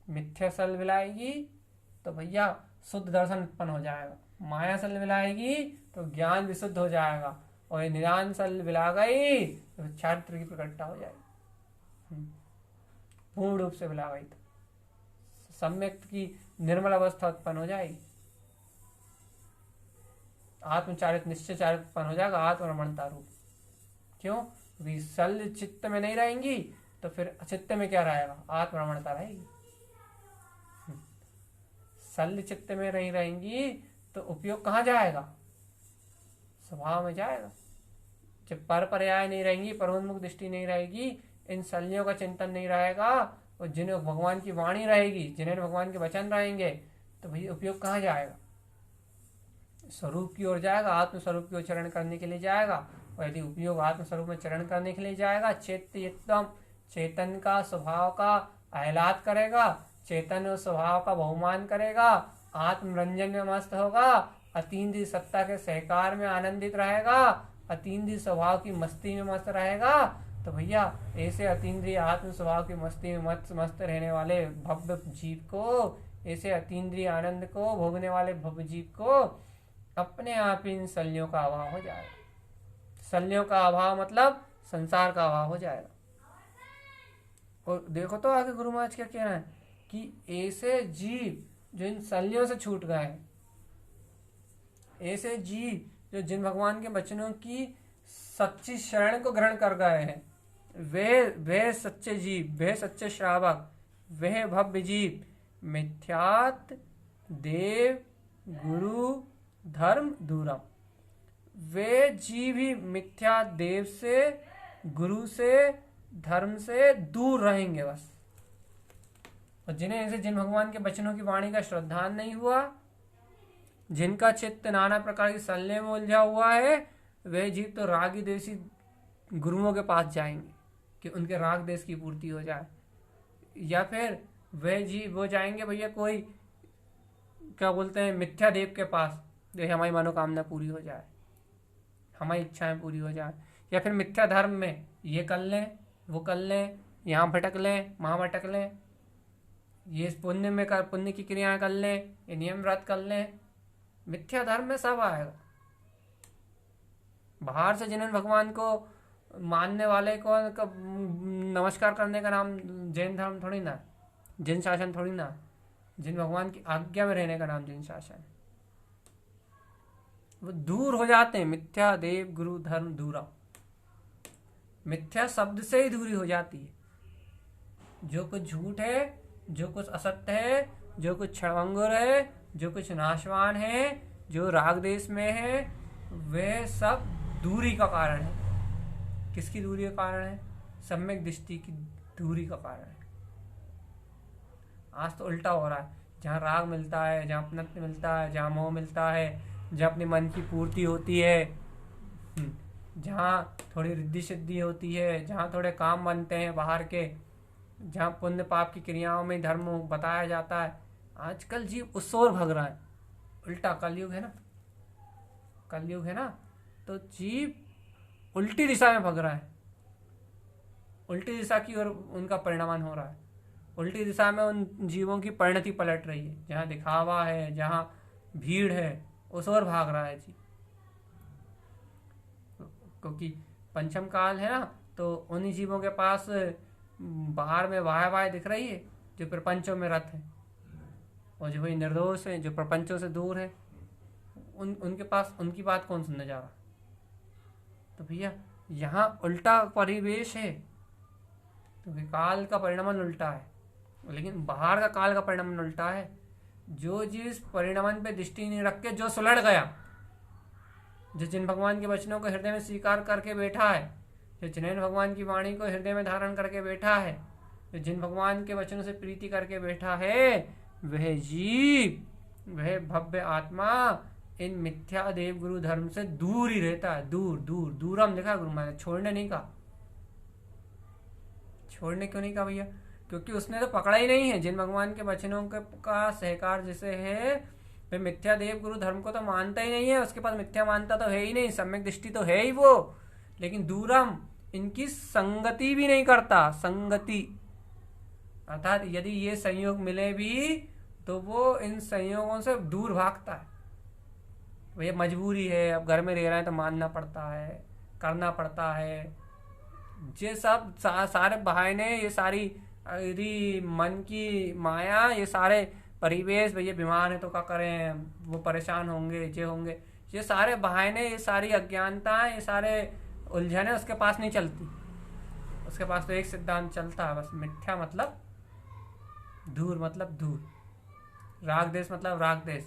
मिथ्या सल विलाएगी तो भैया शुद्ध दर्शन उत्पन्न हो जाएगा, माया सल विलाएगी तो ज्ञान विशुद्ध हो जाएगा, और ये निदान सल विला गई तो चारित्र की प्रकटता हो जाएगी, पूर्ण रूप से विला गई तो सम्यक की निर्मल अवस्था उत्पन्न हो जाएगी, आत्मचारित निश्चय चारित उत्पन्न हो जाएगा, आत्मरमणता रूप। क्यों? क्योंकि सल चित्त में नहीं रहेंगी तो फिर चित्त में क्या रहेगा? आत्मरमणता रहेगी। सल चित्त में नहीं रहेंगी तो उपयोग कहाँ जाएगा? स्वभाव में जाएगा। जब पर पर्याय नहीं रहेंगी, परोन्मुख दृष्टि नहीं रहेगी, इन सलियों का चिंतन नहीं रहेगा और जिन्हें भगवान की वाणी रहेगी, जिन्हें भगवान के वचन रहेंगे, तो भैया उपयोग कहाँ जाएगा? स्वरूप की ओर जाएगा, आत्म स्वरूप की ओर चरण करने के लिए जाएगा। और यदि उपयोग आत्म स्वरूप में चरण करने के लिए जाएगा, चेतन चेतन का स्वभाव का आह्लाद करेगा, चेतन स्वभाव का बहुमान करेगा, आत्मरंजन में मस्त होगा, अतीन्द्रिय सत्ता के सहकार में आनंदित रहेगा, अतीन्द्रिय स्वभाव की मस्ती में मस्त रहेगा। तो भैया ऐसे अतीन्द्रिय आत्म स्वभाव की मस्ती में मस्त रहने वाले भव्य जीव को, ऐसे अतीन्द्रिय आनंद को भोगने वाले भव्य जीव को अपने आप इन सलियों का अभाव हो जाएगा। सलियों का अभाव मतलब संसार का अभाव हो जाएगा। और देखो तो आगे गुरु महाराज क्या कह रहे हैं कि ऐसे जीव जो इन सलियों से छूट गए हैं, ऐसे जीव जो जिन भगवान के वचनों की सच्ची शरण को ग्रहण कर गए हैं, वे सच्चे जीव, वे सच्चे श्रावक, वे भव्य जीव मिथ्यात देव गुरु धर्म दूरम। वे जीव ही मिथ्या देव से, गुरु से, धर्म से दूर रहेंगे बस। और जिन्हें ऐसे जिन भगवान के वचनों की वाणी का श्रद्धान नहीं हुआ, जिनका चित्त नाना प्रकार की सल्ले में उलझा हुआ है, वे जीव तो रागी देशी गुरुओं के पास जाएंगे कि उनके राग देश की पूर्ति हो जाए, या फिर वे जीव वो जाएंगे भैया कोई क्या बोलते हैं मिथ्या देव के पास, जो हमारी मनोकामना पूरी हो जाए, हमारी इच्छाएं पूरी हो जाए, या फिर मिथ्या धर्म में ये कर लें, वो कर लें, यहाँ भटक लें, वहाँ भटक लें, ये पुण्य में कर पुण्य की क्रियाएं कर लें, ये नियम व्रत कर लें। मिथ्या धर्म में सब आएगा। बाहर से जिन्होंने भगवान को मानने वाले को नमस्कार करने का नाम जैन धर्म थोड़ी ना, जैन शासन थोड़ी ना, जिन भगवान की आज्ञा में रहने का नाम जैन शासन। वो दूर हो जाते हैं। मिथ्या देव गुरु धर्म दूरा, मिथ्या शब्द से ही दूरी हो जाती है। जो कुछ झूठ है, जो कुछ असत्य है, जो कुछ क्षणभंगुर है, जो कुछ नाशवान है, जो राग देश में है, वे सब दूरी का कारण है। किसकी दूरी का कारण है? सम्यक दृष्टि की दूरी का कारण है। आज तो उल्टा हो रहा है। जहाँ राग मिलता है, जहाँ अपनत्व मिलता है, जहाँ मोह मिलता है, जहाँ अपने मन की पूर्ति होती है, जहाँ थोड़ी रिद्धि सिद्धि होती है, जहाँ थोड़े काम बनते हैं बाहर के, जहाँ पुण्य पाप की क्रियाओं में धर्म बताया जाता है, आजकल जीव उस ओर भग रहा है। उल्टा कलयुग है ना, कलयुग है ना, तो जीव उल्टी दिशा में भग रहा है। उल्टी दिशा की ओर उनका परिणमन हो रहा है। उल्टी दिशा में उन जीवों की परिणति पलट रही है। जहाँ दिखावा है, जहाँ भीड़ है, उस ओर भाग रहा है जीव। क्योंकि पंचम काल है ना, तो उन्हीं जीवों के पास बाहर में वाह वाह दिख रही है जो प्रपंचों में रत है, और जो वही निर्दोष है, जो प्रपंचों से दूर है, उनके पास उनकी बात कौन सुनने जा रहा। तो भैया यहाँ उल्टा परिवेश है, क्योंकि काल का परिणमन उल्टा है, लेकिन बाहर का काल का परिणमन उल्टा है। जो जिस परिणमन पे दृष्टि नहीं रख के जो सुलझ गया, जो जिन भगवान के वचनों को हृदय में स्वीकार करके बैठा है, जो जिन भगवान की वाणी को हृदय में धारण करके बैठा है, जो जिन भगवान के वचनों से प्रीति करके बैठा है, वह जीव, वह भव्य आत्मा इन मिथ्या देव गुरु धर्म से दूर ही रहता है। दूर दूर दूरम लिखा गुरु महाराज, छोड़ने नहीं कहा। छोड़ने क्यों नहीं कहा भैया? क्योंकि उसने तो पकड़ा ही नहीं है। जिन भगवान के वचनों का सहकार जिसे है, वे मिथ्या देव गुरु धर्म को तो मानता ही नहीं है। उसके पास मिथ्या मानता तो है ही नहीं, सम्यक दृष्टि तो है ही वो, लेकिन दूरम इनकी संगति भी नहीं करता। संगति अर्थात यदि ये संयोग मिले भी तो वो इन संयोगों से दूर भागता है। भैया मजबूरी है, अब घर में रह रहे हैं तो मानना पड़ता है, करना पड़ता है। ये सब सारे बहाने, ये सारी मन की माया, ये सारे परिवेश, भैया बीमार है तो क्या करें, वो परेशान होंगे, ये होंगे, ये सारे बहाने, ये सारी अज्ञानता, ये सारे उलझने उसके पास नहीं चलती। उसके पास तो एक सिद्धांत चलता है बस, मिथ्या मतलब दूर, मतलब दूर, राग देश मतलब राग देश,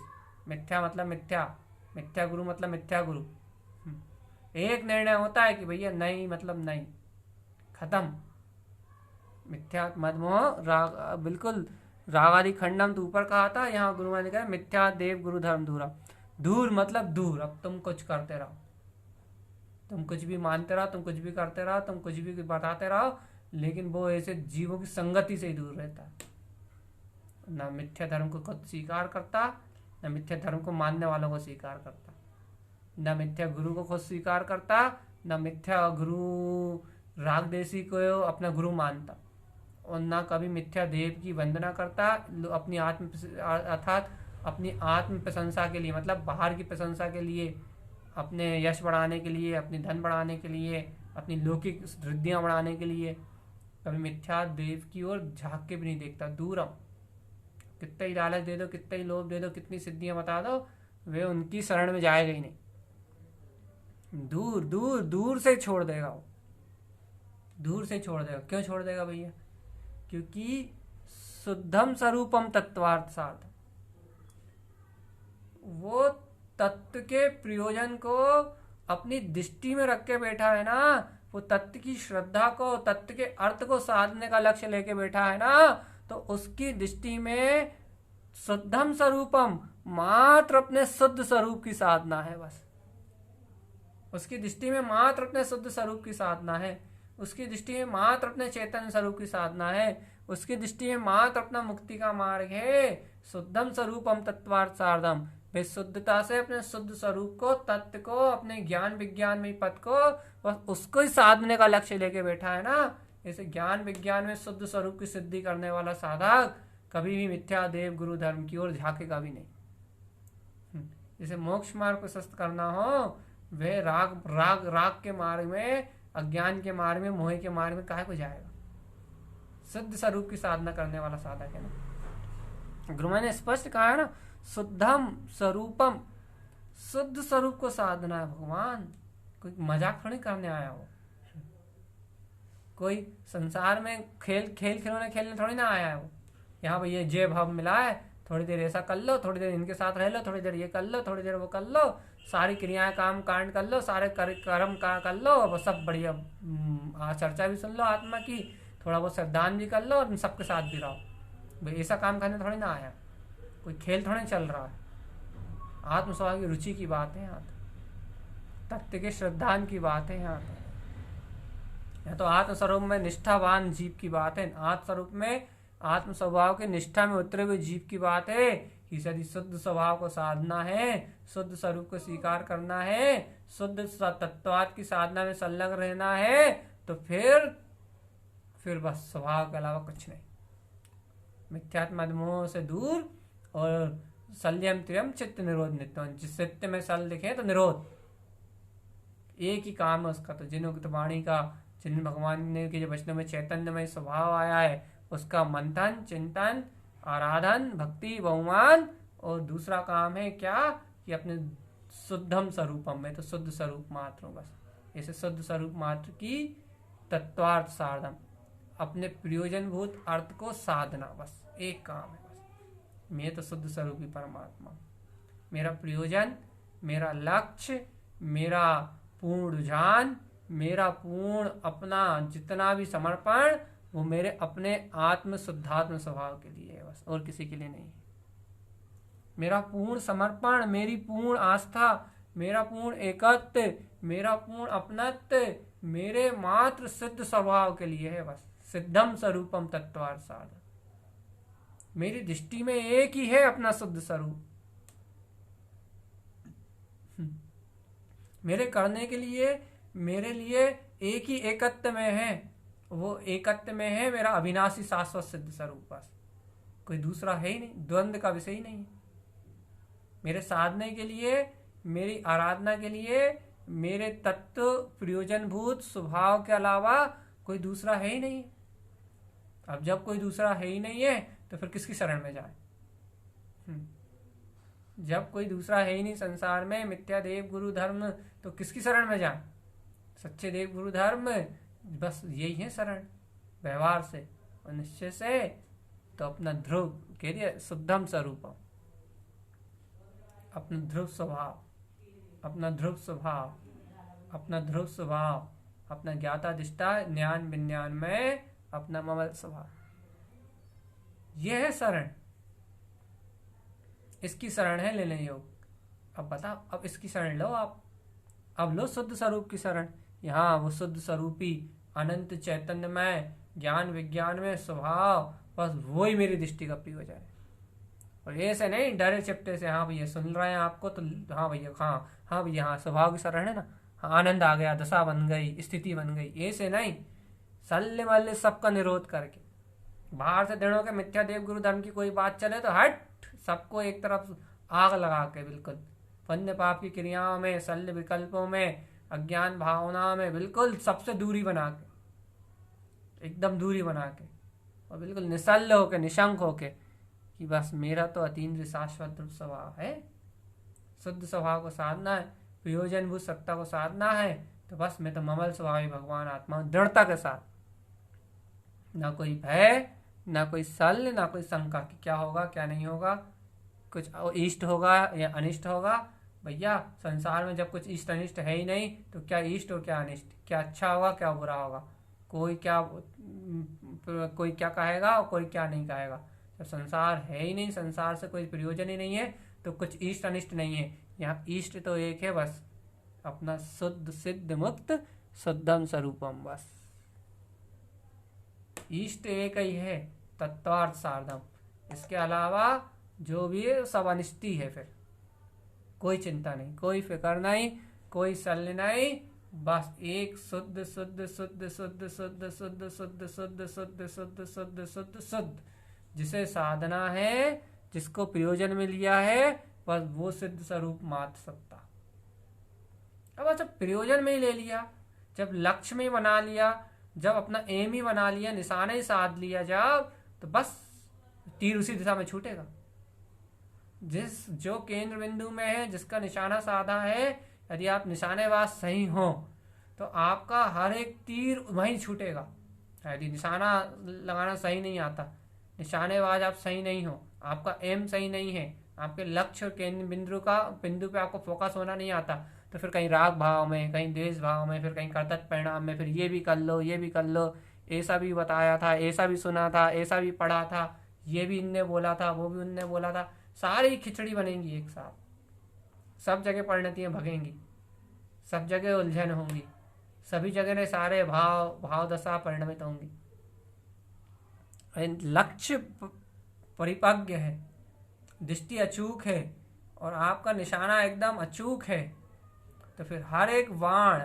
मिथ्या मतलब मिथ्या, मिथ्या गुरु मतलब मिथ्या गुरु। एक निर्णय होता है कि भैया नहीं मतलब नहीं, खत्म। मिथ्या मदमोह राग, बिल्कुल रागादि खंडम तो ऊपर कहा था, यहाँ गुरु ने कहा मिथ्या देव गुरु धर्म दूरा। दूर मतलब दूर, अब तुम कुछ करते रहो, तुम कुछ भी मानते रहो, तुम कुछ भी करते रहो, तुम कुछ भी बताते रहो, लेकिन वो ऐसे जीवों की संगति से ही दूर रहता है। न मिथ्या धर्म को खुद स्वीकार करता, न मिथ्या धर्म को मानने वालों को स्वीकार करता, न मिथ्या गुरु को खुद स्वीकार करता, न मिथ्या गुरु रागदेशी को अपना गुरु मानता, और न कभी मिथ्या देव की वंदना करता। अपनी आत्म अर्थात अपनी आत्म प्रशंसा के लिए, मतलब बाहर की प्रशंसा के लिए, अपने यश बढ़ाने के लिए, अपनी धन बढ़ाने के लिए, अपनी लौकिक रिद्धियां बढ़ाने के लिए कभी मिथ्या देव की ओर झांक के भी नहीं देखता। दूर हम, कितना ही लालच दे दो, कितना ही लोभ दे दो, कितनी सिद्धियां बता दो, वे उनकी शरण में जाएगा ही नहीं। दूर दूर दूर से छोड़ देगा वो, दूर से छोड़ देगा। क्यों छोड़ देगा भैया? क्योंकि शुद्धम स्वरूपम तत्वार्थ सार्थ, वो तत्व के प्रयोजन को अपनी दृष्टि में रख के बैठा है ना, वो तत्व की श्रद्धा को, तत्व के अर्थ को साधने का लक्ष्य लेके बैठा है ना, तो उसकी दृष्टि में शुद्धम स्वरूपम मात्र अपने शुद्ध स्वरूप की साधना है बस। उसकी दृष्टि में मात्र अपने शुद्ध स्वरूप की साधना है, उसकी दृष्टि में मात्र अपने चैतन्य स्वरूप की साधना है, उसकी दृष्टि में मात्र अपना मुक्ति का मार्ग है। शुद्धम स्वरूपम तत्वार्थ सार्धम, वे शुद्धता से अपने शुद्ध स्वरूप को, तत्व को, अपने ज्ञान विज्ञान में पद को, बस उसको ही साधने का लक्ष्य लेके बैठा है ना। ऐसे ज्ञान विज्ञान में शुद्ध स्वरूप की सिद्धि करने वाला साधक कभी भी मिथ्या देव गुरु धर्म की ओर झांकेगा भी नहीं। जैसे मोक्ष मार्ग को सस्त करना हो, वह राग राग राग के मार्ग में, अज्ञान के मार्ग में, मोह के मार्ग में काहे को जाएगा? शुद्ध स्वरूप की साधना करने वाला साधक है ना। गुरु ने स्पष्ट कहा है ना, शुद्धम स्वरूपम, शुद्ध स्वरूप को साधना है भगवान। कोई मजाक थोड़ी करने आया हो, कोई संसार में खेल खिलौने खेलने थोड़ी ना आया है वो। यहाँ पर ये जय भाव मिला है, थोड़ी देर ऐसा कर लो, थोड़ी देर इनके साथ रह लो, थोड़ी देर ये कर लो, थोड़ी देर वो कर लो, सारी क्रियाएं काम कांड कर लो, सारे कर्म कर लो, वो सब बढ़िया। चर्चा भी सुन लो आत्मा की, थोड़ा बहुत श्रद्धान भी कर लो, और सबके साथ भी रहो। भाई ऐसा काम करने थोड़ी ना आया, कोई खेल थोड़ी चल रहा है। आत्म स्वभाव की रुचि की बात है यहाँ, तत्व के श्रद्धान की बात है यहाँ तो आत्म स्वरूप में निष्ठावान जीव की बात है। आत्म स्वरूप में, आत्म स्वभाव के निष्ठा में उतरे हुए जीव की बात है कि यदि शुद्ध स्वभाव को साधना है, शुद्ध स्वरूप को स्वीकार करना है, शुद्ध तत्वाद की साधना में संलग्न रहना है, तो फिर बस स्वभाव के अलावा कुछ नहीं। मिथ्यात्म मोह से दूर, और शल्यम त्रियम चित्त निरोध नित्यम, जिस चित्त में सल दिखे तो निरोध, एक ही काम है उसका। तो जिन वाणी का, जिन भगवान ने के जो वचनों में चैतन्य में स्वभाव आया है, उसका मंथन, चिंतन, आराधन, भक्ति, बहुमान, और दूसरा काम है क्या कि अपने शुद्धम स्वरूपम में, तो शुद्ध स्वरूप मात्र हो बस। ऐसे शुद्ध स्वरूप मात्र की तत्वार्थ साधन, अपने प्रयोजनभूत अर्थ को साधना, बस एक काम है बस। मैं तो शुद्ध स्वरूपी परमात्मा, मेरा प्रयोजन, मेरा लक्ष्य, मेरा पूर्ण रुझान, मेरा पूर्ण अपना जितना भी समर्पण, वो मेरे अपने आत्म शुद्धात्म स्वभाव के लिए है बस, और किसी के लिए नहीं। मेरा पूर्ण समर्पण, मेरी पूर्ण आस्था, मेरा पूर्ण एकत्व, मेरा पूर्ण अपनत्व, मेरे मात्र सिद्ध स्वभाव के लिए है बस। सिद्धम स्वरूपम तत्वार्थ साधन, मेरी दृष्टि में एक ही है अपना शुद्ध स्वरूप। मेरे करने के लिए, मेरे लिए एक ही एकत्व में है, वो एकत्व में है मेरा अविनाशी शाश्वत सिद्ध स्वरूप बस। कोई दूसरा है ही नहीं, द्वंद्व का विषय ही नहीं है। मेरे साधने के लिए मेरी आराधना के लिए मेरे तत्व प्रयोजनभूत स्वभाव के अलावा कोई दूसरा है ही नहीं। अब जब कोई दूसरा है ही नहीं है तो फिर किसकी शरण में जाए? जब कोई दूसरा है ही नहीं संसार में, मिथ्या देव गुरु धर्म, तो किसकी शरण में जाए? सच्चे देव गुरु धर्म, बस यही है शरण व्यवहार से और निश्चय से। तो अपना ध्रुव कह दिया शुद्धम स्वरूपम, अपना ध्रुव स्वभाव, अपना ध्रुव स्वभाव, अपना ध्रुव स्वभाव, अपना ज्ञाता दिष्टा ज्ञान विज्ञान में अपना ममल स्वभाव, यह है शरण। इसकी शरण है लेने योग। अब बताओ, अब इसकी शरण लो आप, अब लो शुद्ध स्वरूप की शरण। यहाँ वो शुद्ध स्वरूपी अनंत चैतन्यमय ज्ञान विज्ञान में स्वभाव, बस वो ही मेरी दृष्टि का प्रिय हो जाए। और ऐसे नहीं डरे चिपटे से, हाँ भैया सुन रहे हैं आपको तो हाँ भैया, हाँ भैया, हाँ स्वभाव की शरण है ना, हाँ आनंद आ गया, दशा बन गई, स्थिति बन गई, ऐसे नहीं। सल्ले मल्ले सबका निरोध करके, बाहर से दृढ़ों के मिथ्या देव गुरु धर्म की कोई बात चले तो हट, सबको एक तरफ आग लगा के, बिल्कुल पुण्य पाप की क्रियाओं में, शल्य विकल्पों में, अज्ञान भावना में बिल्कुल सबसे दूरी बना के, एकदम दूरी बना के, और बिल्कुल निशल्य होके, निशंक होके कि बस मेरा तो अतीन्द्रिय शाश्वत ध्रुव स्वभाव है, शुद्ध स्वभाव को साधना है, प्रयोजनभूत सत्ता को साधना है, तो बस मैं तो ममल स्वभावी भगवान आत्मा दृढ़ता के साथ, ना कोई भय, ना कोई शल्य, ना कोई शंका कि क्या होगा क्या नहीं होगा, कुछ इष्ट होगा या अनिष्ट होगा। भैया संसार में जब कुछ इष्ट अनिष्ट है ही नहीं तो क्या इष्ट और क्या अनिष्ट, क्या अच्छा होगा क्या बुरा होगा, कोई क्या कहेगा और कोई क्या नहीं कहेगा। जब संसार है ही नहीं, संसार से कोई प्रयोजन ही नहीं है, तो कुछ इष्ट अनिष्ट नहीं है। यहाँ इष्ट तो एक है बस, अपना शुद्ध सिद्ध मुक्त शुद्धम स्वरूपम, बस इष्ट एक ही है, तत्वार्थ सार्धम। इसके अलावा जो भी है सब अनिष्टि है। फिर कोई चिंता नहीं, कोई फिक्र नहीं, कोई शल्य नहीं, बस एक शुद्ध शुद्ध शुद्ध शुद्ध शुद्ध शुद्ध शुद्ध शुद्ध शुद्ध शुद्ध शुद्ध शुद्ध शुद्ध, जिसे साधना है, जिसको प्रयोजन में लिया है, बस वो सिद्ध स्वरूप मात्र सत्ता। अब जब प्रयोजन में ही ले लिया, जब लक्ष्य में बना लिया, जब अपना एम ही बना लिया, निशाना ही साध लिया जब, तो बस तीर उसी दिशा में छूटेगा। जो केंद्र बिंदु में है, जिसका निशाना साधा है, यदि आप निशानेबाज सही हो तो आपका हर एक तीर वहीं छूटेगा। यदि निशाना लगाना सही नहीं आता, निशानेबाज आप सही नहीं हो, आपका एम सही नहीं है, आपके लक्ष्य और केंद्र बिंदु पे आपको फोकस होना नहीं आता, तो फिर कहीं राग भाव में, कहीं द्वेष भाव में, फिर कहीं कर्तव्य परिणाम में, फिर ये भी कर लो, ये भी कर लो, ऐसा भी बताया था, ऐसा भी सुना था, ऐसा भी पढ़ा था, ये भी इनने बोला था, वो भी उनने बोला था, सारी खिचड़ी बनेंगी एक साथ। सब जगह परिणतियां भगेंगी, सब जगह उलझन होंगी, सभी जगह सारे भाव दशा परिणमित होंगी। लक्ष्य परिपक्व है, दृष्टि अचूक है और आपका निशाना एकदम अचूक है, तो फिर हर एक बाण,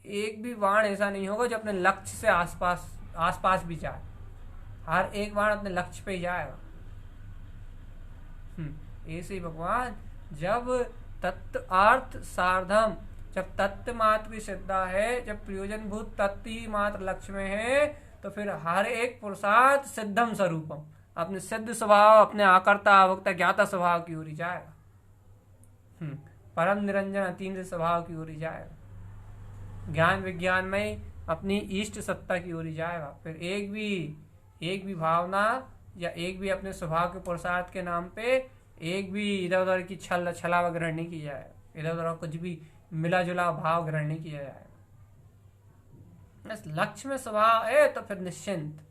एक भी बाण ऐसा नहीं होगा जो अपने लक्ष्य से आसपास भी जाए। हर एक बाण अपने लक्ष्य पे ही जाएगा। ऐसे ही भगवान जब तत्व अर्थ सार्धम, जब तत्व मात्र की श्रद्धा है, जब प्रयोजनभूत तत्व ही मात्र लक्ष्य में है, तो फिर हर एक पुरुषार्थ सिद्धम स्वरूपम, अपने सिद्ध स्वभाव, अपने आकर्ता अभोक्ता ज्ञाता स्वभाव की ओर ही जाएगा। परम निरंजन अतीन्द्रिय स्वभाव की ओर ही जाएगा। ज्ञान विज्ञान में अपनी इष्ट सत्ता की ओर ही जाएगा। फिर एक भी भावना या एक भी अपने स्वभाव के पुरुषार्थ के नाम पे एक भी इधर उधर की छलावा ग्रहण नहीं किया जाएगा, इधर उधर कुछ भी मिला जुला भाव ग्रहण नहीं किया जाएगा। बस लक्ष्य में स्वभाव है तो फिर निश्चिंत,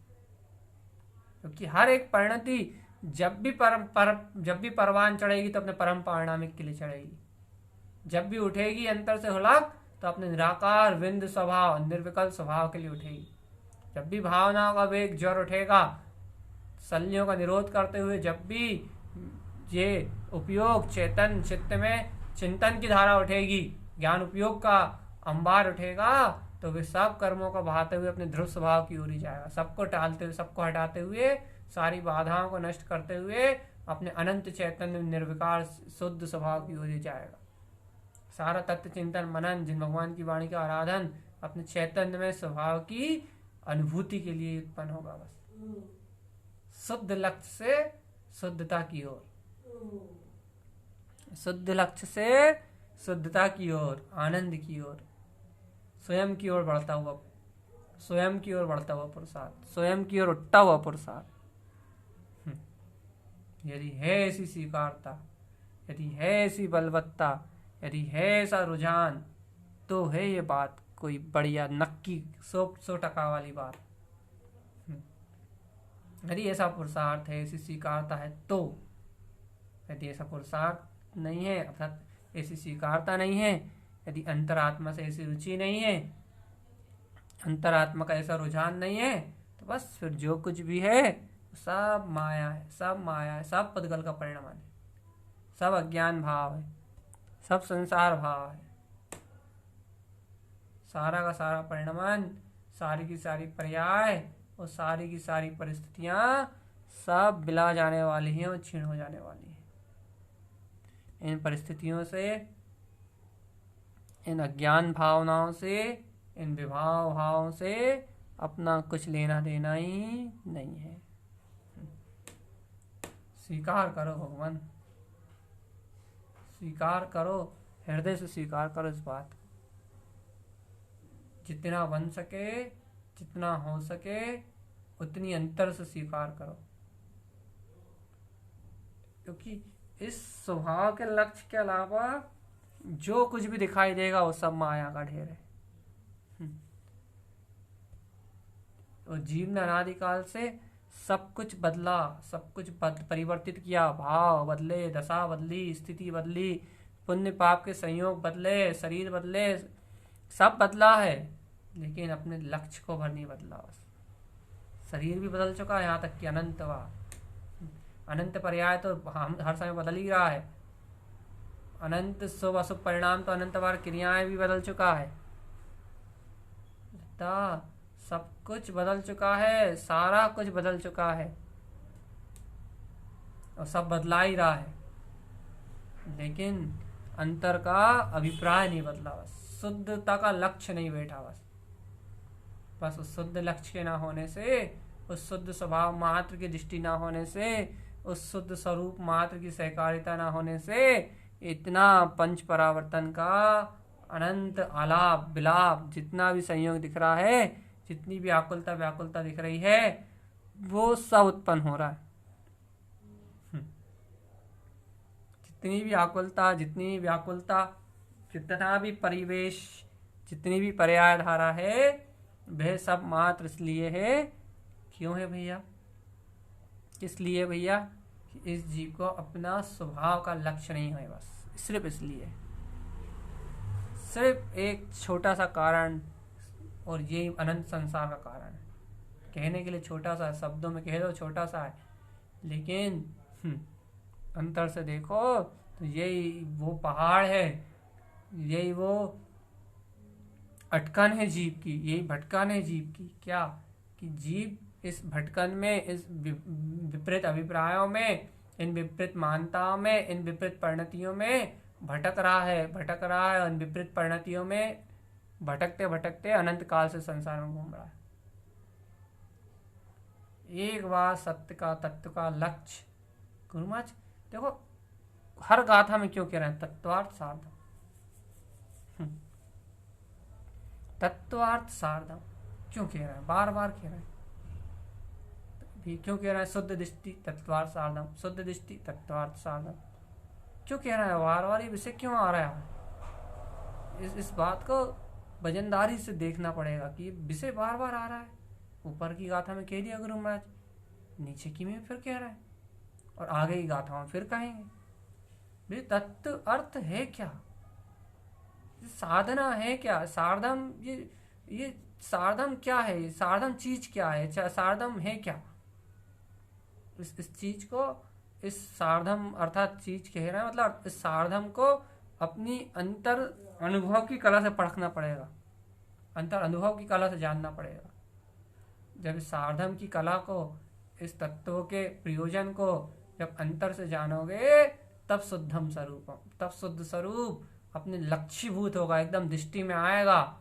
क्योंकि हर एक परिणति जब भी परवान चढ़ेगी तो अपने परम पारिणामिक के लिए चढ़ेगी। जब भी उठेगी अंतर से हुलक तो अपने निराकार विंद स्वभाव, निर्विकल्प स्वभाव के लिए उठेगी। जब भी भावनाओं का वेग ज्वर उठेगा, शल्यों का निरोध करते हुए जब भी ये उपयोग चेतन चित्त में चिंतन की धारा उठेगी, ज्ञान उपयोग का अंबार उठेगा, तो वे सब कर्मों को बहाते हुए अपने ध्रुव स्वभाव की ओर ही जाएगा। सबको टालते हुए, सबको हटाते हुए, सारी बाधाओं को नष्ट करते हुए अपने अनंत चैतन्य निर्विकार शुद्ध स्वभाव की ओर ही जाएगा। सारा तत्व चिंतन मनन, जिन भगवान की वाणी का आराधन अपने चैतन्य में स्वभाव की अनुभूति के लिए उत्पन्न होगा। बस शुद्ध लक्ष्य से शुद्धता की ओर, शुद्ध लक्ष्य से शुद्धता की ओर, आनंद की ओर, स्वयं की ओर बढ़ता हुआ, स्वयं की ओर बढ़ता हुआ पुरुषार्थ, स्वयं की ओर उठता हुआ पुरुषार्थ। यदि है ऐसी स्वीकारता, यदि है ऐसी बलवत्ता, यदि है ऐसा रुझान, तो है ये बात कोई बढ़िया नक्की 100% वाली बात। यदि ऐसा पुरुषार्थ है, ऐसी स्वीकारता है, तो यदि ऐसा पुरुषार्थ नहीं है, अर्थात ऐसी स्वीकारता नहीं है, यदि अंतरात्मा से ऐसी रुचि नहीं है, अंतरात्मा का ऐसा रुझान नहीं है, तो बस फिर जो कुछ भी है सब माया है, सब माया है, सब पदगल का परिणाम है, सब अज्ञान भाव है, सब संसार भाव है। सारा का सारा परिणाम, सारी की सारी पर्याय और सारी की सारी परिस्थितियां सब बिला जाने वाली हैं और क्षीण हो जाने वाली हैं। इन परिस्थितियों से, इन अज्ञान भावनाओं से, इन विभाव भावों से अपना कुछ लेना देना ही नहीं है। स्वीकार करो भगवान, स्वीकार करो, हृदय से स्वीकार करो इस बात को। जितना बन सके, जितना हो सके, उतनी अंतर से स्वीकार करो, क्योंकि इस स्वभाव के लक्ष्य के अलावा जो कुछ भी दिखाई देगा वो सब माया का ढेर है। और जीव ने अनादिकाल से सब कुछ बदला, सब कुछ परिवर्तित किया, भाव बदले, दशा बदली, स्थिति बदली, पुण्य पाप के संयोग बदले, शरीर बदले, सब बदला है, लेकिन अपने लक्ष्य को भर नहीं बदला। बस शरीर भी बदल चुका है, यहाँ तक कि अनंत पर्याय तो हम हर समय बदल ही रहा है। अनंत शुभ अशुभ परिणाम तो अनंत बार क्रियाएं भी बदल चुका है। सब कुछ बदल चुका है, सारा कुछ बदल चुका है और सब बदला ही रहा है, लेकिन अंतर का अभिप्राय नहीं बदला। बस शुद्धता का लक्ष्य नहीं बैठा। बस उस शुद्ध लक्ष्य के ना होने से, उस शुद्ध स्वभाव मात्र की दृष्टि ना होने से, उस शुद्ध स्वरूप मात्र की सहकारिता ना होने से इतना पंच परावर्तन का अनंत आलाप विलाप, जितना भी संयोग दिख रहा है, जितनी भी आकुलता व्याकुलता दिख रही है, वो सब उत्पन्न हो रहा है। जितनी भी आकुलता, जितनी व्याकुलता, जितना भी परिवेश, जितनी भी पर्याय धारा है, वह सब मात्र इसलिए है। क्यों है भैया? किस लिए भैया? कि इस जीव को अपना स्वभाव का लक्ष्य नहीं है। बस सिर्फ इसलिए, सिर्फ एक छोटा सा कारण, और ये अनंत संसार का कारण है। कहने के लिए छोटा सा, शब्दों में कह दो छोटा सा है, लेकिन अंतर से देखो तो यही वो पहाड़ है, यही वो अटकन है जीव की, यही भटकन है जीव की। क्या कि जीव इस भटकन में, इस विपरीत अभिप्रायों में, इन विपरीत मान्यताओं में, इन विपरीत परिणतियों में भटक रहा है। इन विपरीत परिणतियों में भटकते भटकते अनंत काल से संसार में घूम रहा है। एक बार सत्य का, तत्व का लक्ष्य, गुरु महाराज देखो हर गाथा में क्यों कह रहे हैं तत्वार्थ सार्धम, तत्वार्थ सार्धम क्यों कह रहे हैं? बार बार कह रहे हैं। क्यों कह रहे हैं शुद्ध दृष्टि तत्वार्थ सार्धम, शुद्ध दृष्टि तत्वार्थ सार्धम क्यों कह रहे हैं? बार बार ये विषय क्यों आ रहा है? इस बात को वजनदारी से देखना पड़ेगा कि विषय बार बार आ रहा है। ऊपर की गाथा में कह दिया गुरु महाराज, नीचे की में फिर कह रहे हैं, और आगे की गाथा में फिर कहेंगे। तत्व अर्थ है क्या? साधना है क्या? सार्धम, ये सार्धम क्या है? सार्धम चीज क्या है? सार्धम है क्या? इस चीज को, इस सार्धम अर्थात चीज कह रहे हैं, मतलब इस सार्धम को अपनी अंतर अनुभव की कला से परखना पड़ेगा। अंतर अनुभव की कला से जानना पड़ेगा। जब साधन की कला को, इस तत्वों के प्रयोजन को जब अंतर से जानोगे, तब शुद्धम स्वरूपम, तब शुद्ध स्वरूप अपने लक्ष्यभूत होगा, एकदम दृष्टि में आएगा।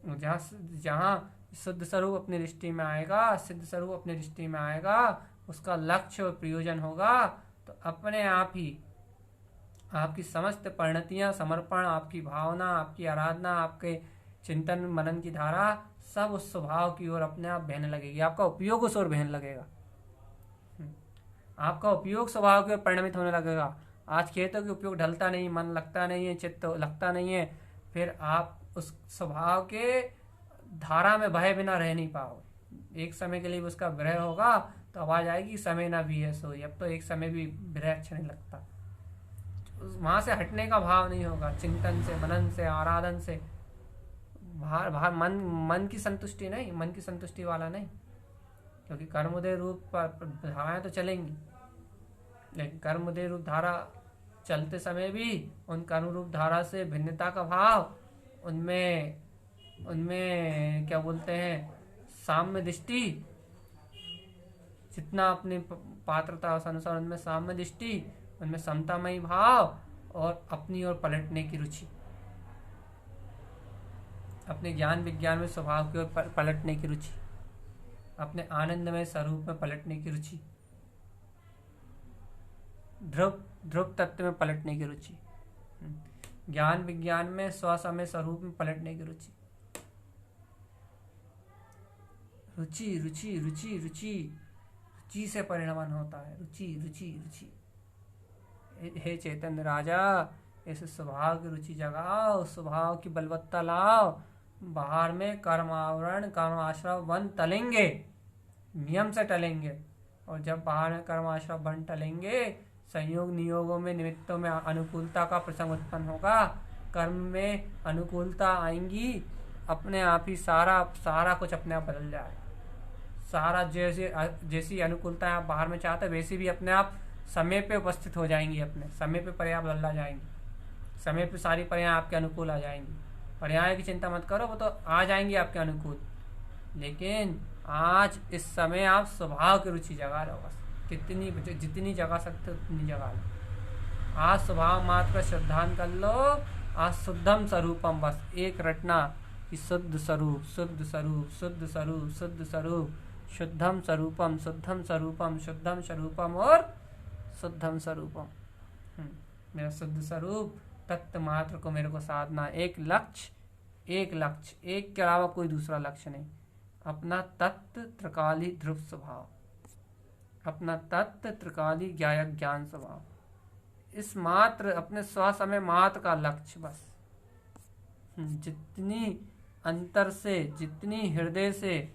जहाँ जहाँ शुद्ध स्वरूप अपनी दृष्टि में आएगा, सिद्ध स्वरूप अपनी दृष्टि में आएगा, उसका लक्ष्य और प्रयोजन होगा, तो अपने आप ही आपकी समस्त परिणतियां, समर्पण, आपकी भावना, आपकी आराधना, आपके चिंतन मनन की धारा सब उस स्वभाव की ओर अपने आप बहने लगेगी। आपका उपयोग उस ओर बहने लगेगा। आपका उपयोग स्वभाव की ओर परिणमित होने लगेगा। आज खेतों के उपयोग ढलता नहीं, मन लगता नहीं है, चित्त लगता नहीं है, फिर आप उस स्वभाव के धारा में बहे बिना रह नहीं पाओगे। एक समय के लिए भी उसका विरह होगा तो आवाज आएगी, समय ना भी है सोई। अब तो एक समय भी विरह अच्छा नहीं लगता, वहां से हटने का भाव नहीं होगा। चिंतन से, मनन से, आराधन से, बाहर बाहर मन की संतुष्टि नहीं, मन की संतुष्टि वाला नहीं, क्योंकि कर्मोदय रूप पर धाराएं तो चलेंगी, लेकिन कर्मोदय रूप धारा चलते समय भी उन कर्म रूप धारा से भिन्नता का भाव, उनमें क्या बोलते हैं, साम्य दृष्टि, जितना अपनी पात्रता अनुसार उनमें साम्य दृष्टि, उनमें समतामयी भाव, और अपनी ओर पलटने की रुचि, अपने ज्ञान विज्ञान में स्वभाव की ओर पलटने की रुचि, अपने आनंदमय स्वरूप में पलटने की रुचि, ध्रुव तत्व में पलटने की रुचि, ज्ञान विज्ञान में स्वसमय स्वरूप में पलटने की रुचि। रुचि रुचि रुचि रुचि रुचि से परिणमन होता है। रुचि रुचि रुचि। हे चैतन्य राजा, इस स्वभाव की रुचि जगाओ, स्वभाव की बलवत्ता लाओ। बाहर में कर्म आवरण, कर्म आश्रव वन टलेंगे, नियम से टलेंगे, और जब बाहर में कर्म आश्रव वन टलेंगे, संयोग नियोगों में, निमित्तों में अनुकूलता का प्रसंग उत्पन्न होगा, कर्म में अनुकूलता आएंगी, अपने आप ही सारा कुछ अपने आप बदल जाए। सारा जैसी अनुकूलता आप बाहर में चाहते वैसी भी अपने आप समय पे उपस्थित हो जाएंगी, अपने समय पे पर्याय बदल जाएंगी, समय पे सारी पर्याय आपके अनुकूल आ जाएंगी। पर्याय की चिंता मत करो, वो तो आ जाएंगी आपके अनुकूल, लेकिन आज इस समय आप स्वभाव की रुचि जगा लो। बस जितनी जगा सकते हो उतनी जगा लो। आज स्वभाव मात्र का श्रद्धान कर लो। आज शुद्धम स्वरूपम, बस एक रटना कि शुद्ध स्वरूप, शुद्ध स्वरूप, शुद्ध स्वरूप, शुद्ध स्वरूप, शुद्धम स्वरूपम, शुद्धम स्वरूपम, शुद्धम स्वरूपम और शुद्धम स्वरूपम। मेरा शुद्ध स्वरूप तत्व मात्र को मेरे को साधना, एक लक्ष्य, एक के अलावा कोई दूसरा लक्ष्य नहीं। अपना तत्व त्रिकाली ध्रुव स्वभाव, अपना तत्व त्रिकाली ज्ञान स्वभाव, इस मात्र अपने स्वसमय मात्र का लक्ष्य बस। जितनी अंतर से, जितनी हृदय से,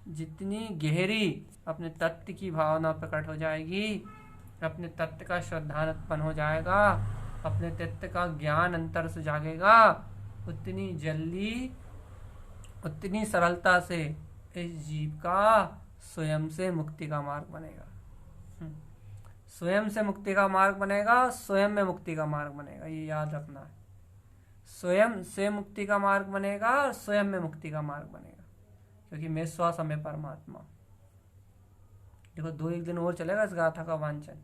जितनी गहरी अपने तत्व की भावना प्रकट हो जाएगी, अपने तत्व का श्रद्धान उत्पन्न हो जाएगा, अपने तत्व का ज्ञान अंतर से जागेगा, उतनी जल्दी, उतनी सरलता से इस जीव का स्वयं से मुक्ति का मार्ग बनेगा। स्वयं से मुक्ति का मार्ग बनेगा, स्वयं में मुक्ति का मार्ग बनेगा, ये याद रखना है। स्वयं से मुक्ति का मार्ग बनेगा, स्वयं में मुक्ति का मार्ग बनेगा, क्योंकि मैं स्वसमय परमात्मा। देखो 2-1 दिन और चलेगा इस गाथा का वांचन,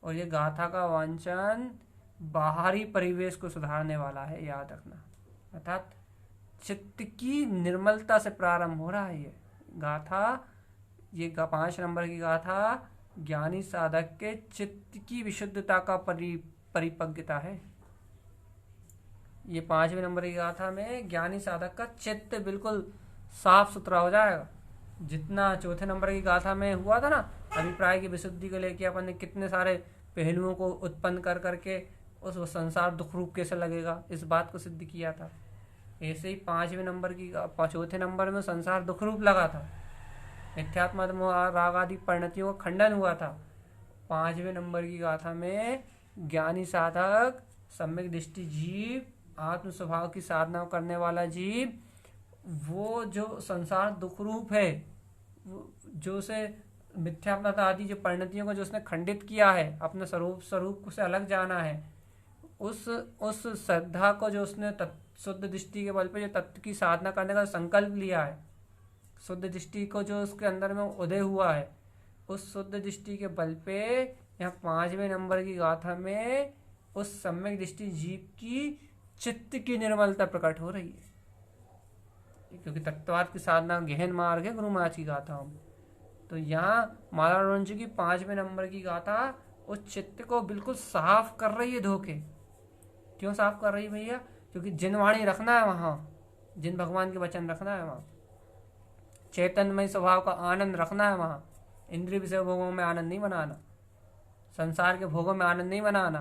और ये गाथा का वांचन बाहरी परिवेश को सुधारने वाला है, याद रखना। अर्थात चित्त की निर्मलता से प्रारंभ हो रहा है ये गाथा। ये 5 नंबर की गाथा ज्ञानी साधक के चित्त की विशुद्धता का परिपक्वता है। ये 5वें नंबर की गाथा में ज्ञानी साधक का चित्त बिल्कुल साफ सुथरा हो जाएगा। जितना 4थे नंबर की गाथा में हुआ था ना, अभिप्राय की विशुद्धि को लेकर अपन ने कितने सारे पहलुओं को उत्पन्न कर करके उस संसार दुख रूप कैसे लगेगा, इस बात को सिद्ध किया था। ऐसे ही 5वें नंबर की 4थे नंबर में संसार दुख रूप लगा था, मिथ्यात्म राग आदि परिणतियों का खंडन हुआ था। 5वें नंबर की गाथा में ज्ञानी साधक, सम्यक दृष्टि जीव, आत्म स्वभाव की साधना करने वाला जीव, वो जो संसार दुख रूप है, जो से मिथ्यात्मता आदि जो परिणतियों को जो उसने खंडित किया है, अपने स्वरूप से अलग जाना है, उस श्रद्धा को जो उसने शुद्ध दृष्टि के बल पे जो तत्व की साधना करने का संकल्प लिया है, शुद्ध दृष्टि को जो उसके अंदर में उदय हुआ है, उस शुद्ध दृष्टि के बल पे यहाँ 5वें नंबर की गाथा में उस सम्यक दृष्टि जीव की चित्त की निर्मलता प्रकट हो रही है, क्योंकि तत्वार्थ की साधना गहन मार्ग है गुरु महाराज की गाथाओं में। तो यहाँ माला रंज की 5वें नंबर की गाथा उस चित्त को बिल्कुल साफ कर रही है धोखे। क्यों साफ कर रही है भैया? क्योंकि जिन वाणी रखना है वहाँ, जिन भगवान के वचन रखना है वहाँ, चैतन्यमय स्वभाव का आनंद रखना है वहाँ, इंद्रिय विषय भोगों में आनंद नहीं बनाना, संसार के भोगों में आनंद नहीं बनाना,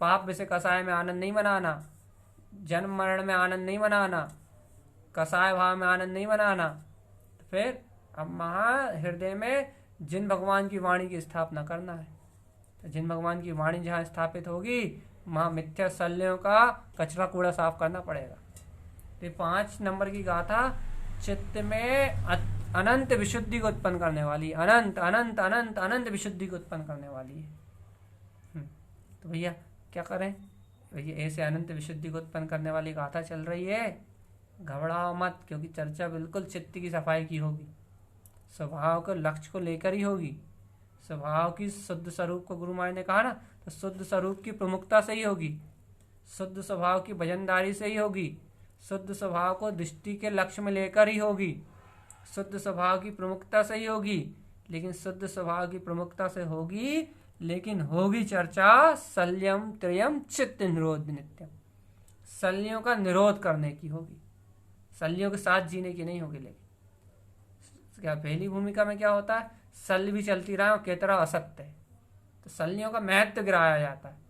पाप विषय कसाय में आनंद नहीं बनाना, जन्म मरण में आनंद नहीं बनाना, कसाय भाव में आनंद नहीं बनाना। तो फिर अब हृदय में जिन भगवान की वाणी की स्थापना करना है। तो जिन भगवान की वाणी जहाँ स्थापित होगी वहाँ मिथ्या शल्यों का कचरा कूड़ा साफ करना पड़ेगा। तो 5 नंबर की गाथा चित्त में अनंत विशुद्धि को उत्पन्न करने वाली, अनंत अनंत अनंत अनंत विशुद्धि को उत्पन्न करने वाली है। तो भैया क्या करें? भैया ऐसे अनंत विशुद्धि को उत्पन्न करने वाली गाथा चल रही है, घबराओ मत, क्योंकि चर्चा बिल्कुल चित्त की सफाई की होगी, स्वभाव के लक्ष्य को लेकर ही होगी। स्वभाव की शुद्ध स्वरूप को गुरु महाराज ने कहा ना, तो शुद्ध स्वरूप की प्रमुखता से ही होगी, शुद्ध स्वभाव की भजनदारी से ही होगी, शुद्ध स्वभाव को दृष्टि के लक्ष्य में लेकर ही होगी, शुद्ध स्वभाव की प्रमुखता से ही होगी। लेकिन शुद्ध स्वभाव की प्रमुखता से होगी, लेकिन होगी चर्चा शल्यम त्रयम चित्त निरोध नित्यम, शल्यों का निरोध करने की होगी, शल्यों के साथ जीने की नहीं होगी। लेकिन क्या पहली भूमिका में क्या होता है? शल्य भी चलती रहा और कहता असत्य है, तो शल्यों का महत्व गिराया जाता है।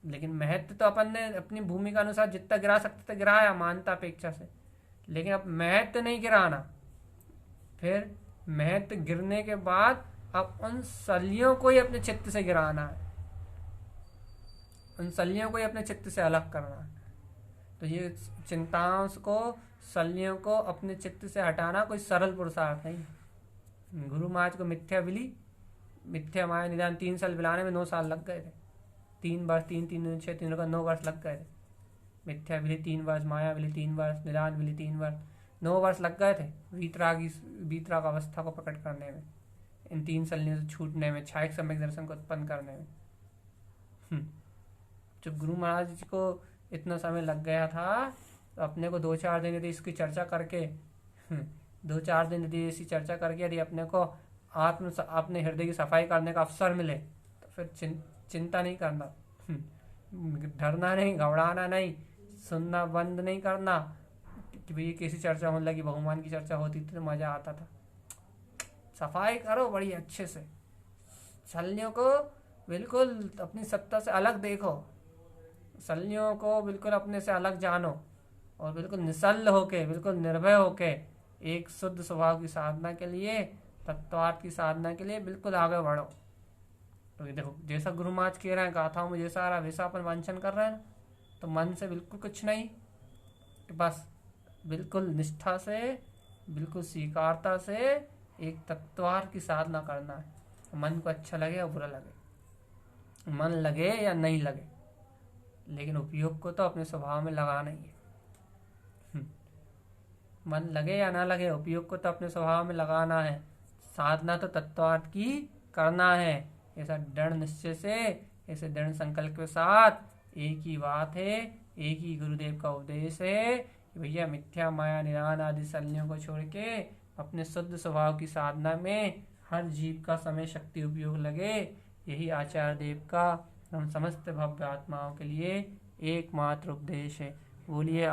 लेकिन महत्व तो अपन ने अपनी भूमिका अनुसार जितना गिरा सकते थे गिराया, मानता अपेक्षा से, लेकिन अब महत्व नहीं गिराना। फिर महत्व गिरने के बाद अब उन शल्यों को ही अपने चित्त से गिराना है, उन शल्यों को ही अपने चित्त से अलग करना है। तो ये चिंताओं को, शल्यों को अपने चित्त से हटाना कोई सरल पुरुषार्थ नहीं। गुरु महाराज को मिथ्या माया निदान 3 साल बिलाने में 9 साल लग गए थे। 3 वर्ष, 3 3 6 3 का 9 वर्ष लग गए थे। मिथ्या विली 3 वर्ष, माया विली 3 वर्ष, निदान विली 3 वर्ष, 9 वर्ष लग गए थे वीतराग अवस्था को प्रकट करने में, इन 3 शल्यों से छूटने में, छायक सम्यक दर्शन को उत्पन्न करने में। जब गुरु महाराज जी को इतना समय लग गया था, तो अपने को 2-4 दिन यदि इसकी चर्चा करके 2-4 दिन यदि ऐसी चर्चा करके यदि अपने को अपने हृदय की सफाई करने का अवसर मिले, तो फिर चिंता नहीं करना, डरना नहीं, घबराना नहीं, सुनना बंद नहीं करना कि भाई कैसी चर्चा होने लगी, भगवान की चर्चा होती थी तो मजा आता था। सफाई करो बड़ी अच्छे से, शल्यों को बिल्कुल अपनी सत्ता से अलग देखो, शल्यों को बिल्कुल अपने से अलग जानो, और बिल्कुल निश्चल होके, बिल्कुल निर्भय होके एक शुद्ध स्वभाव की साधना के लिए, तत्वार्थ की साधना के लिए बिल्कुल आगे बढ़ो। तो देखो जैसा गुरु महाराज कह रहे हैं, गाथाओं में जैसा आ रहा है वैसा अपन वांछन कर रहे हैं, तो मन से बिल्कुल कुछ नहीं, बस बिल्कुल निष्ठा से, बिल्कुल स्वीकारता से एक तत्वार्थ की साधना करना है। मन को अच्छा लगे या बुरा लगे, मन लगे या नहीं लगे, लेकिन उपयोग को तो अपने स्वभाव में लगाना ही है। मन लगे या ना लगे, उपयोग को तो अपने स्वभाव में लगाना है। साधना तो तत्वार्थ की करना है, ऐसा दृढ़ निश्चय से, ऐसे दृढ़ संकल्प के साथ। एक ही बात है, एक ही गुरुदेव का उपदेश है कि भैया मिथ्या माया निरान आदि शल्यों को छोड़ के अपने शुद्ध स्वभाव की साधना में हर जीव का समय शक्ति उपयोग लगे। यही आचार्य देव का हम समस्त भव्य आत्माओं के लिए एकमात्र उपदेश है। बोलिए